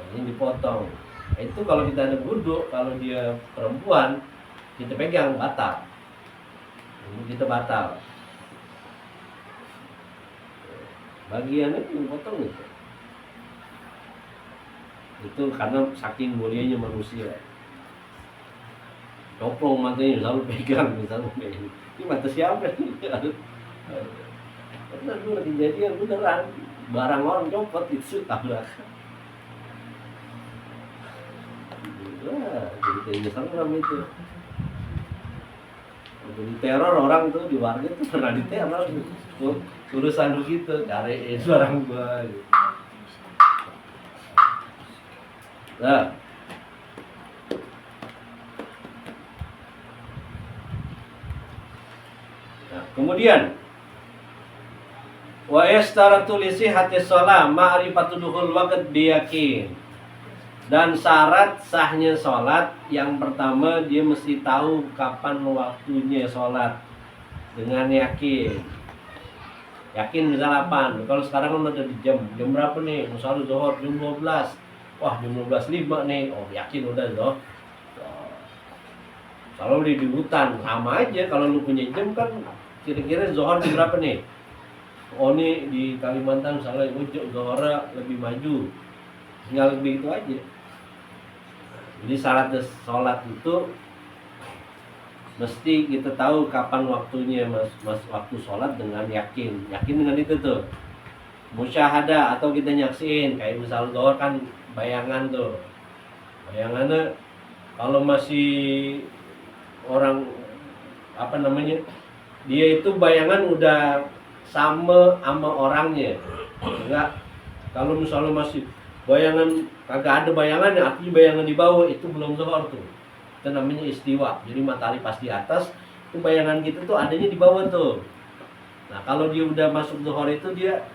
ini dipotong. Itu kalau kita ada wudu, kalau dia perempuan, kita pegang batal, kita batal. Bagiannya dipotong itu karena saking mulianya manusia. Coplong matanya selalu pegang, misalnya ini mata siapa nih? Karena dulu kejadian beneran, barang orang copot itu tabrakan. Wah, jadi serem itu. Jadi teror orang tuh di warga tuh pernah diteror tuh, urusan begitu, cariin barang gua. Gitu. Nah, kemudian wa yastaratu li sihhati shalah ma'rifatu dukhul waqt biyakin. Dan syarat sahnya sholat yang pertama dia mesti tahu kapan waktunya sholat dengan yakin. yakin misal 8. Kalau sekarang kan udah di jam berapa nih, misalnya zuhur jam 12, wah jam 12.05 nih, oh yakin udah loh. Kalau di hutan sama aja, kalau lu punya jam kan kira-kira zuhur jam berapa nih. Oh nih di Kalimantan misalnya zuhurnya lebih maju, tinggal begitu aja. Jadi syarat sholat itu mesti kita tahu kapan waktunya, mas waktu sholat dengan yakin dengan itu tuh. Musyahadah atau kita nyaksiin, kayak misal zuhur kan bayangan tuh, bayangannya kalau masih orang apa namanya, dia itu bayangan udah sama orangnya. Enggak, kalau misalnya masih bayangan kagak ada bayangan, artinya bayangan di bawah, itu belum zuhur tuh. Itu namanya istiwa. Jadi matahari pas di atas, itu bayangan kita tuh adanya di bawah tuh. Nah kalau dia udah masuk zuhur itu dia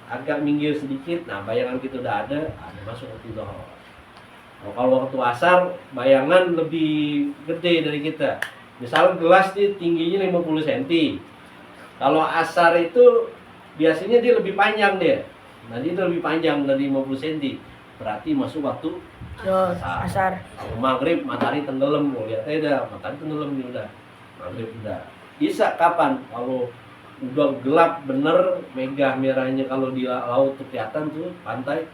agak minggir sedikit, nah bayangan kita udah ada masuk waktu zuhur. Nah, kalau waktu asar bayangan lebih gede dari kita. Misalnya gelas dia tingginya 50 cm. Kalau asar itu biasanya dia lebih panjang dia. Nah dia lebih panjang dari 50 cm. Berarti masuk waktu asar. Kalau maghrib matahari tenggelam, lihat aja matahari tenggelam nih udah. Maghrib udah. Isya kapan? Kalau udah gelap bener, mega merahnya kalau di laut tuh kelihatan tuh pantai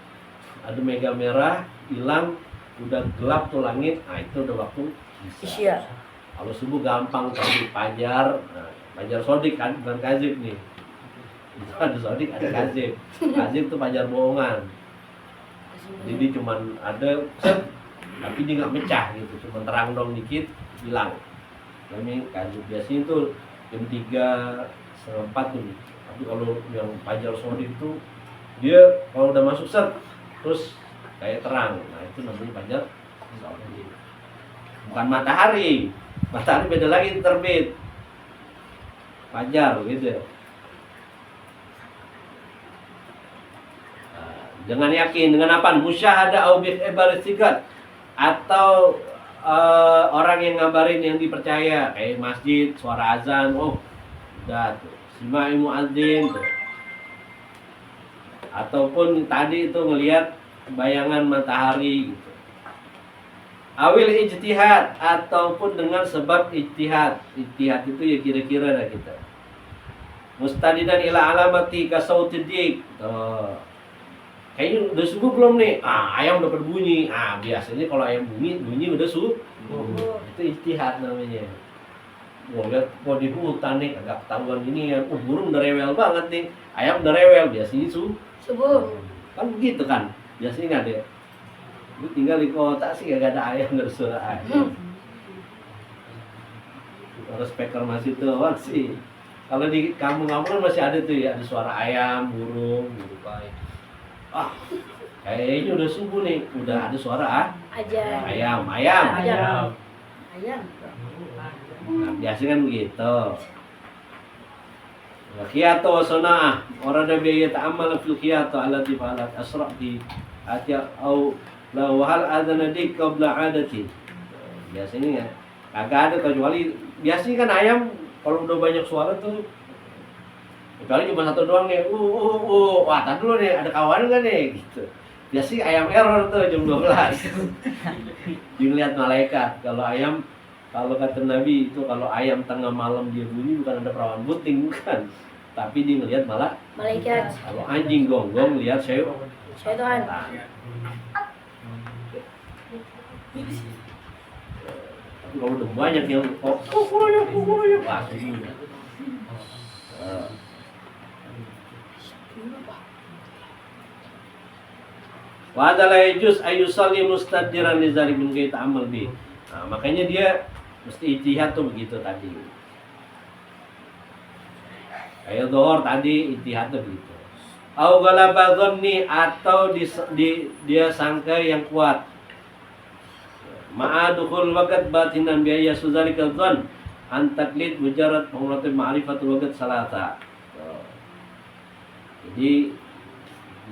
ada mega merah hilang, udah gelap tuh langit, nah itu udah waktu isya. Kalau subuh gampang tadi fajar, nah, fajar sodik kan bukan kazib nih. Itu ada sodik ada kazib. Kazib tuh fajar bohongan. Jadi cuman ada set, tapi dia nggak mecah gitu, cuman terang dong dikit hilang. Ini kazib biasanya tuh jam 3:30 tuh. Tapi kalau yang fajar sodik itu dia kalau udah masuk set terus kayak terang. Nah itu namanya fajar sodik. Bukan matahari. Matahari beda lagi terbit. Fajar gitu. Dengan yakin, dengan apa? Musyahadah au bi ibaratikat, atau orang yang ngabarin yang dipercaya, kayak masjid suara azan, oh udah tuh sima'i muadzin tuh. Ataupun tadi itu ngelihat bayangan matahari gitu. Awil ijtihad, ataupun dengan sebab ijtihad. Ijtihad itu ya kira-kira dah kita. Mustadidan ila alamati kasautidik. Tuh. Kayaknya udah subuh belum nih? Ayam udah berbunyi. Biasanya kalau ayam bunyi udah subuh. Itu ijtihad namanya. Gua lihat di hutan nih agak ketahuan ini ya. Burung udah rewel banget nih. Ayam udah rewel, biasanya subuh. Kan begitu kan? Biasanya nggak ada. Lu tinggal di kota sih gak ada ayam, gak ada suara ayam. Kalau speaker masih doang sih. Kalau di kampung-kampung masih ada tuh ya, ada suara ayam, burung, gitu baik. Kayaknya udah subuh nih, udah ada suara ayam. Nah, biasanya kan begitu. Khiyata wa sana'ah, orada bi yata'ammal fil khiyata allati fa'alat asra' di atya au la wa hal adana dik qabla adati. Biasanya ya kagak ada, kecuali biasanya kan ayam kalau udah banyak suara tuh, kecuali cuma satu doang nih, wah tadi dulu nih ada kawan kan nih gitu. Biasanya ayam error tuh jam 12. Dilihat malaikat. Kalau kata Nabi itu kalau ayam tengah malam dia bunyi bukan ada perawan bunting, bukan. Tapi dia ngelihat malah Malaikat. Kalau anjing gonggong lihat Syaitan. Tapi kalau udah banyak yang kukurunya, wah sudah. Wa adalah yajuz ayyusalli mustadiran li zalik min ghairi ta'ammal bi. Nah, makanya dia mesti ijtihad tuh begitu tadi. Kayak zuhur tadi ijtihad tuh begitu. Au ghalaba dhanni, atau dia sangka yang kuat. Ma'adukhul waqt batinan bi ayya suzalika dhann an taqlid mujarrad umratul ma'rifatul waqt salata. Jadi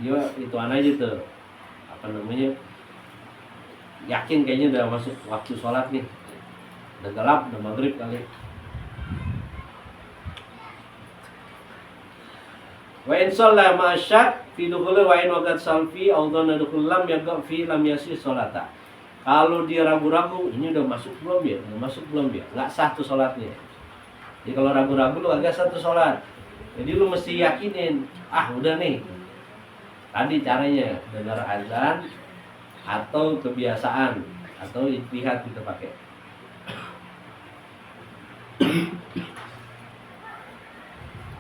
dia ituan aja tuh. Apa namanya, yakin kayaknya udah masuk waktu sholat nih, udah gelap, udah maghrib kali. Wa in shalla ma syak fi dukhuli wa in waqat salfi au dhanna dukhul lam yaqa fi lam yasih sholata. Kalau dia ragu-ragu, ini udah masuk belum ya? Udah masuk belum ya? Nggak sah tuh sholatnya. Jadi kalau ragu-ragu lu agak sah tuh sholat. Jadi lu mesti yakinin, udah nih. Tadi caranya dengar azan atau kebiasaan atau ijtihad kita pakai.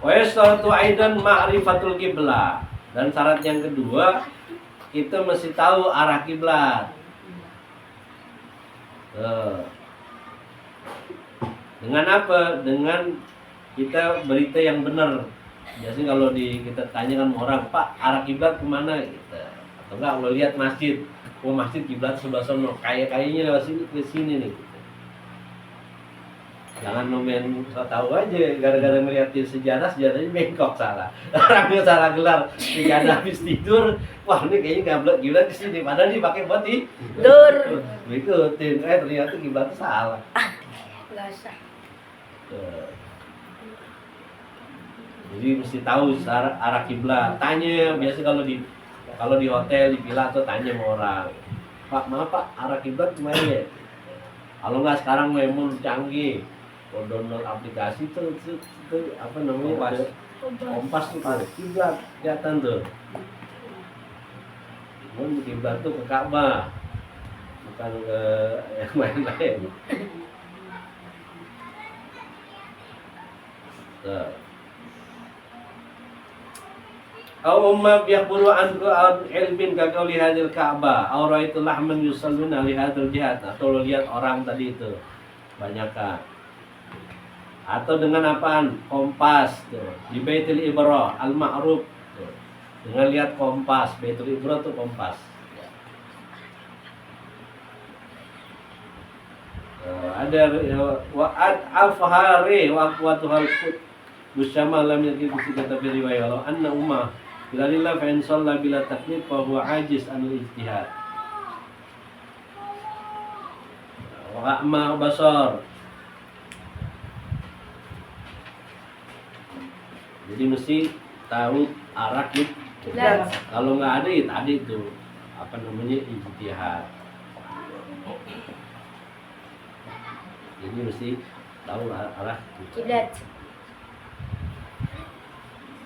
Wa yastaratu aidan ma'rifatul qiblah. Dan syarat yang kedua, kita mesti tahu arah kiblat. Dengan apa? Dengan kita berita yang benar. Biasanya kalau kita tanyakan orang, Pak, arah kiblat kemana? Gitu. Atau enggak, kalau lihat masjid, masjid kiblat sebelah sono, kayaknya lewat sini ke sini nih. Jangan nomen so tahu aja, gara-gara ngeliatin sejarahnya bengkok salah. Orangnya salah gelar, sejadah habis tidur, wah ini kayaknya kiblat ke sini, padahal dia pakai buat tidur. Ikutin, ternyata kiblat salah. Biasa. Jadi mesti tahu arah kiblat. Tanya, biasa kalau di hotel, di villa tuh tanya sama orang, Pak, maaf Pak, arah kiblat kemana ya? Kalau nggak sekarang memang canggih. Kalau download aplikasi tuh apa namanya? Kompas tuh kiblat kelihatan tuh. Cuman kiblat tuh ke Ka'bah, bukan ke yang lain-lain. Au umma yaqulu an ilmin ka qauli hadil Ka'bah aw ra'aitu lahman yusalluna li hadzal jihad, atau lihat orang tadi itu banyakan. Atau dengan apaan? Kompas tuh. Di Baitul Ibrah al-ma'ruf tuh. Dengan lihat kompas, Baitul Ibrah tuh kompas. Ada wa'ad afhari wa aqwatuhal qut musyama lam yakun kata riwayat law anna ummah bila lillah fa in shalla bila taklif fa huwa ajiz anil ijtihad. Wa ma basar. Jadi mesti tahu arah kiblat. Kalau nggak ada ya tadi itu apa namanya ijtihad. Jadi mesti tahu arah kiblat.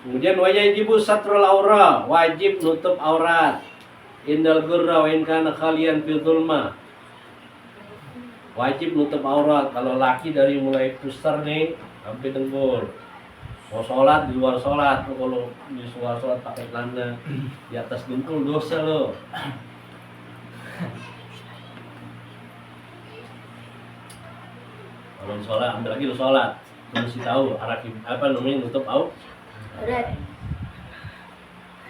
Kemudian wajibu satrul aura, wajib nutup aurat. Indal gurra wa in kana khalian fi dhulma. Wajib nutup aurat kalau laki dari mulai pusar nih sampai dengkul. Mau sholat di luar sholat, kalau di luar sholat pakai celana di atas dengkul dosa lo. Kalau sholat, ambil lagi lo sholat, mesti tahu arah apa namanya nutup aurat.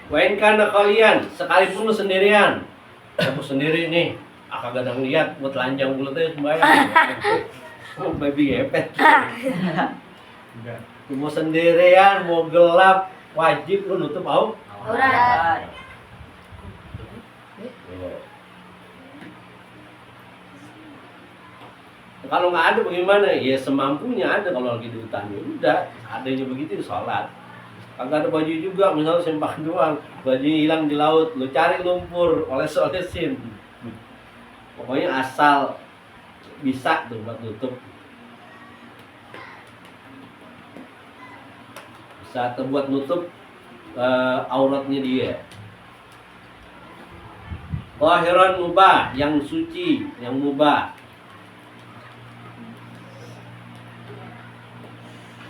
Wa in kana khalian, sekalipun lu sendirian, kamu sendiri nih, kagak ada ngeliat, buat telanjang mulutnya sembahyang. Oh baby ngepet. Mau sendirian, mau gelap, wajib lu nutup aurat. Kalau nggak ada bagaimana? Ya semampunya ada, kalau lagi di hutan ya udah, adanya begitu sholat. Kagak ada baju juga, misalnya sempak doang, baju hilang di laut, lu cari lumpur, oles-olesin. Pokoknya asal bisa tuh buat tutup. Bisa buat nutup auratnya dia. Zahiran mubah, yang suci, yang mubah.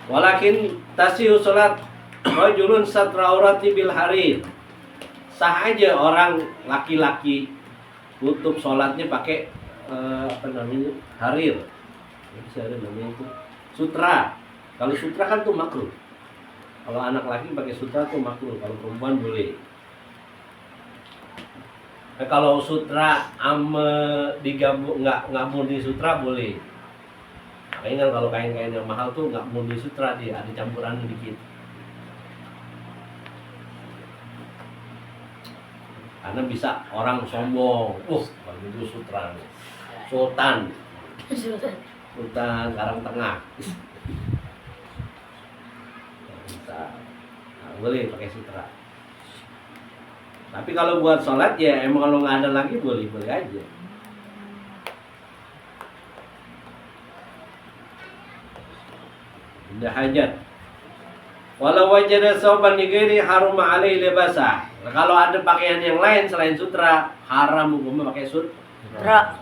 Walakin tasihu salat rajulun satra aurati bil harir. Sah aja orang laki-laki tutup sholatnya pakai apa namanya? Harir. Bisa ada namanya itu sutra. Kalau sutra kan tuh makruh. Kalau anak laki pakai sutra tuh makruh, kalau perempuan boleh. Kalau sutra digabung nggak murni sutra boleh. Makanya kan kalau kain-kain yang mahal tuh nggak murni sutra, dia ada campuran dikit. Karena bisa orang sombong, kalau itu sutra, sultan Karang Tengah. boleh pakai sutra. Tapi kalau buat sholat ya emang kalau nggak ada lagi boleh aja. Indah hajat. Walau wajada sauban nigeri harum alaihi libasah. Nah, kalau ada pakaian yang lain selain sutra, haram hukumnya pakai sutra.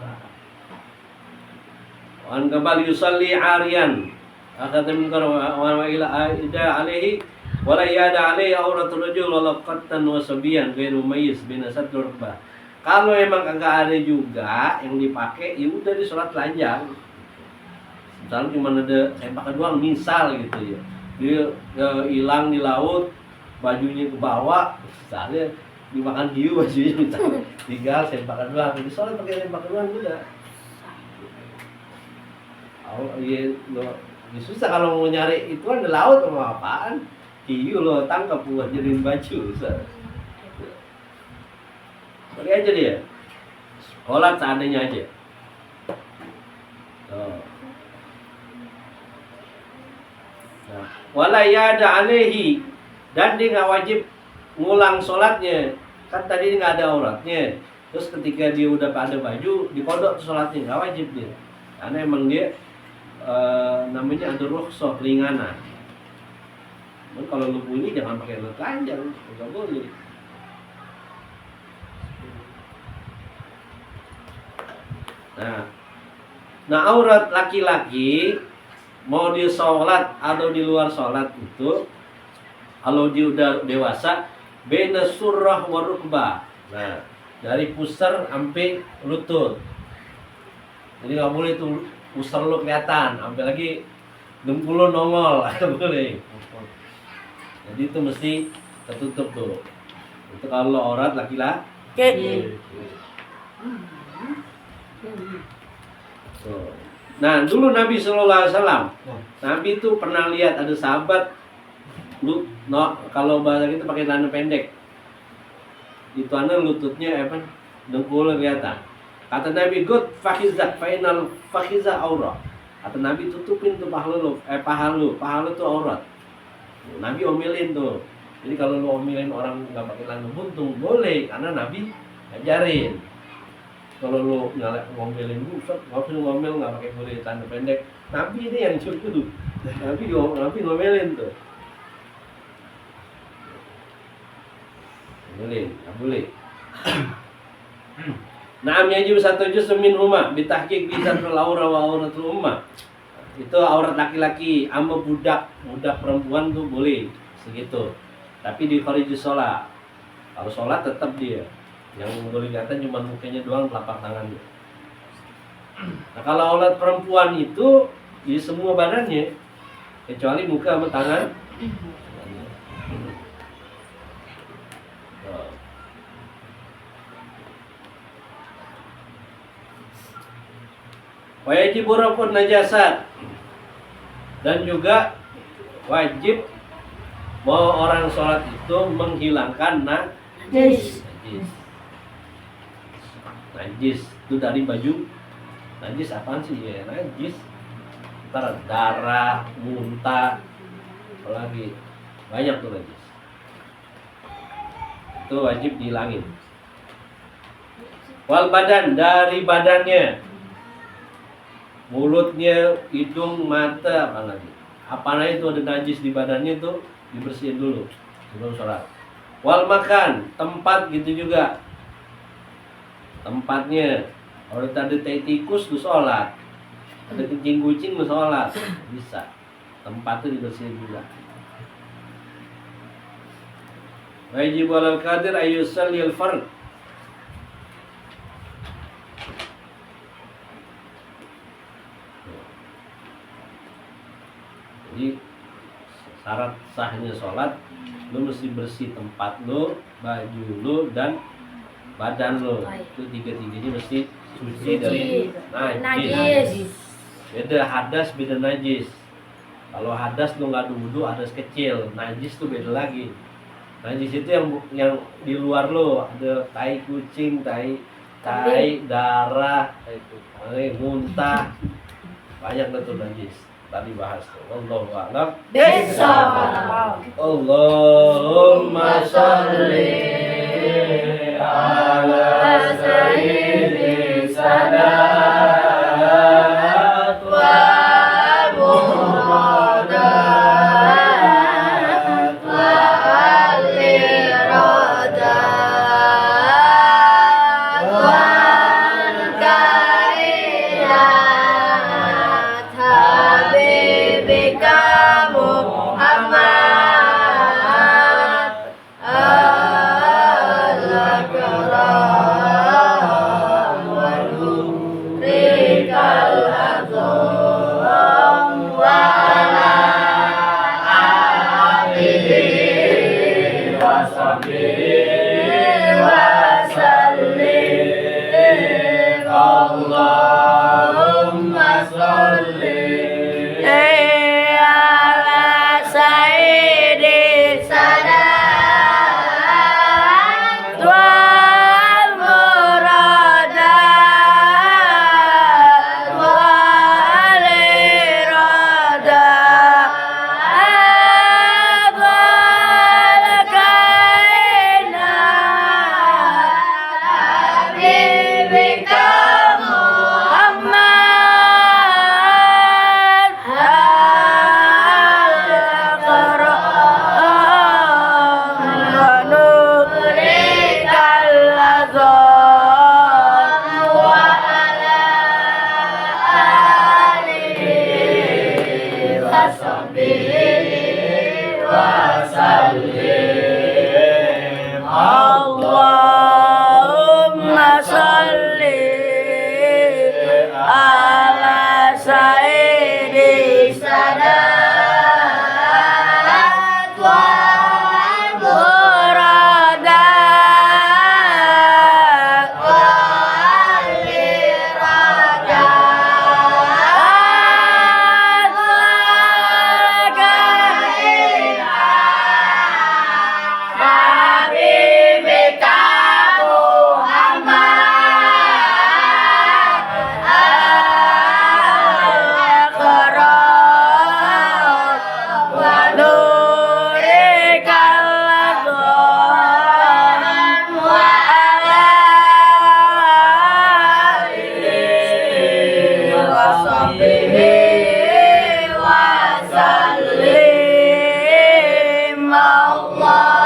Wan kembali yusalli arian. Akata min wa ila ida alaihi wala yada alaihi auratul rajul wala qattan wa sabiyan ghairu mayyiz bina sadr rukbah. Kalau emang kagak ada juga yang dipakai, ya udah di sholat telanjang. Misalnya cuma ada sempakan doang, misal gitu ya. Dia hilang di laut, bajunya ke bawah, misalnya dimakan hiu bajunya misalnya. Tinggal sempakan doang, di sholat pakai sempakan doang udah. Oh iya, ya susah kalau mau nyari itu ada laut sama apaan? Hiu lo tangkap buat jadiin baju, susah. Pakai aja dia. Sholat seadanya aja. Oh. Nah, wala yada alaihi, dan dia nggak wajib ngulang sholatnya. Kan tadi nggak ada auratnya. Terus ketika dia udah ada baju, dikodok tuh sholatnya, nggak wajib dia. Karena emang dia namanya ada rukhsah, keringanan. Kalau lu bunyi jangan pakai lu telanjang, nggak boleh. Nah aurat laki-laki mau dia sholat atau di luar sholat itu, kalau dia udah dewasa, bena surah wa rukbah. Nah dari pusar sampai lutut. Jadi nggak boleh tuh pusar lu kelihatan, sampai lagi dengkul lu nongol, nggak boleh. Jadi itu mesti tertutup tuh. Itu kalau aurat laki-laki. Nah dulu Nabi SAW, Nabi itu pernah lihat ada sahabat kalau bahasa kita pakai celana pendek, itu lututnya dengkul kelihatan. Kata Nabi, "God fakhizah final fakhizah aurat." Kata Nabi, tutupin tuh paha lu tuh aurat. Nabi omelin tuh. Jadi kalau lu omelin orang nggak pakai celana buntung boleh, karena Nabi ngajarin. Kalau lu ngomelin Ustaz, nggak usah ngomel, nggak pakai boleh celana pendek. Nabi ini yang suruh. Nabi ngomelin tuh. Nggak boleh. Naam yajib satu juz min huma bitahqiq bi satrul aura wa auratul ummah. Itu aurat laki-laki sama budak perempuan tuh boleh segitu. Tapi di kharijus sholat. Kalau sholat tetap dia. Yang boleh kelihatan cuma mukanya doang, telapak tangannya. Nah kalau aurat perempuan itu di semua badannya, kecuali muka sama tangan. Wajib raf'un najasat, dan juga wajib mau orang sholat itu menghilangkan najis. Najis itu dari baju. Najis apaan sih ya? Najis ntar darah, muntah, apalagi banyak tuh najis. Itu wajib dihilangin. Wal badan, dari badannya, mulutnya, hidung, mata, apa lagi? Apa itu ada najis di badannya tuh dibersihin dulu sebelum sholat. Wal makan, tempat gitu juga. Tempatnya, kalau ada tai tikus lu sholat, ada kencing kucing lu sholat, bisa. Tempatnya dibersihin juga. Wajib walal qadir ayyusallil fard. Jadi syarat sahnya sholat, lu mesti bersih tempat lu, baju lu, dan badan lu. Itu tiga-tiganya mesti suci dari najis. Beda hadas, beda najis. Kalau hadas lu nggak ada wudu, hadas kecil. Najis tuh beda lagi. Najis itu yang di luar lu, ada tai kucing, tai darah, muntah, banyak tuh najis. tadi bahas. Wallahu a'lam. Bismillah. Allahumma sholli ala sayyidi sadat wa muradat wa al-iradat wal kainat habibika Muhammad al-akram wa nurikal azam wa ala alihi wa sahbihi wa sallim. Allahumma sholli ala sayyidi sadat wal muradat wal iradat wal kainat habibika Muhammad al-akram wa nurikal azam wa ala alihi wa sahbihi wa sallim. Allahumma sholli ala sayyidi sadat wal muradat wal iradat wal kainat habibika Muhammad al-akram wa nurikal azam wa ala alihi wa sahbihi wa sallim.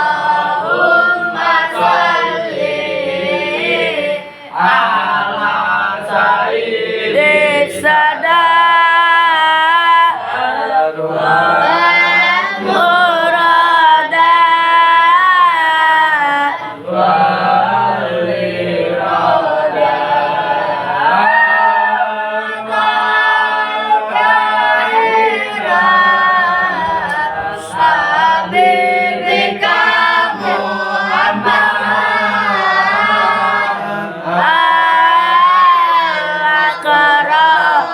Allahumma sholli ala sayyidi sadat wal muradat wal iradat wal kainat habibika Muhammad al-akram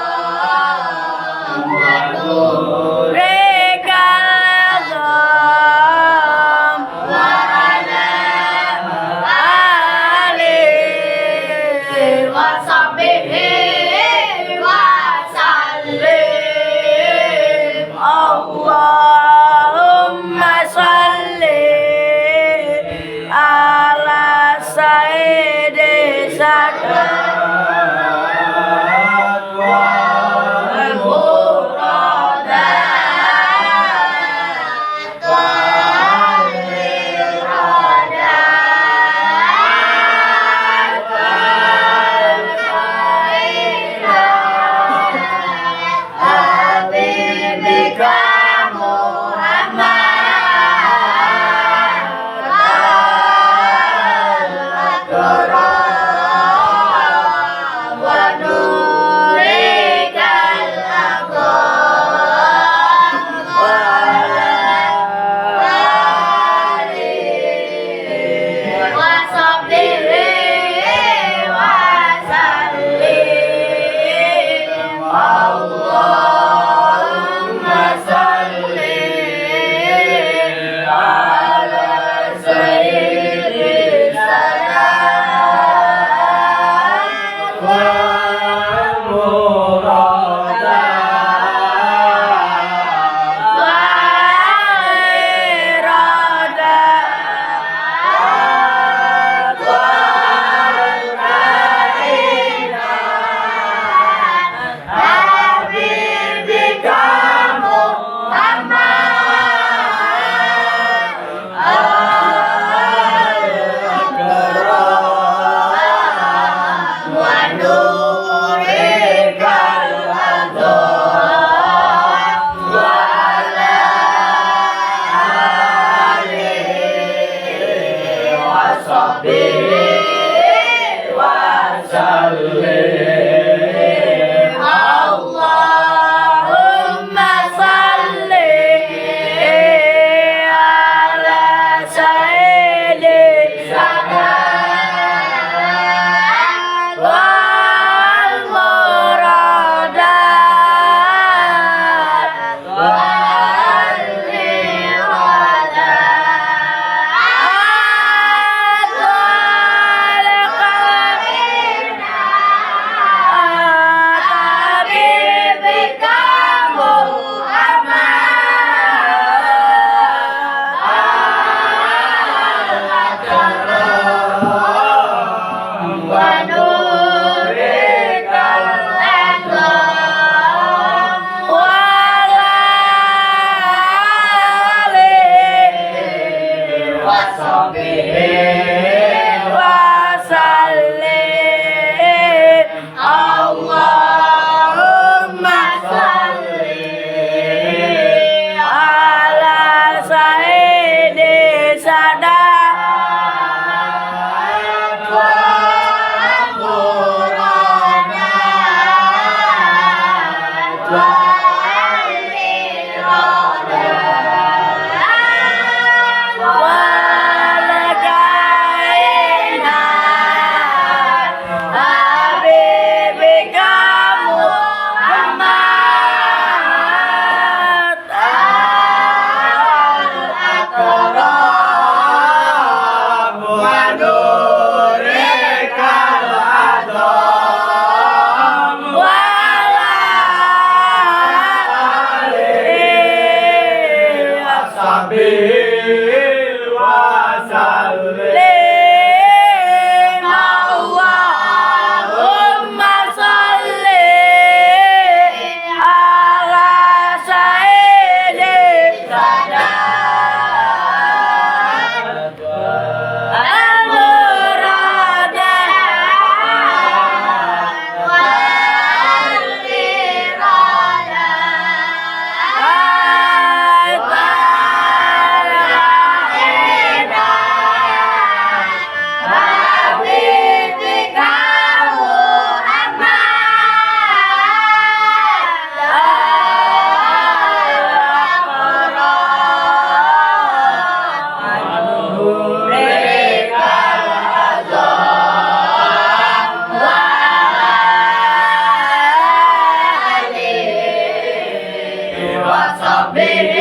Amin.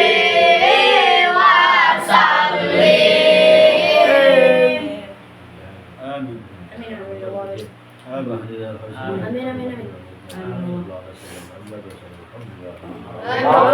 Amin. Amin, amin, amin. Amin.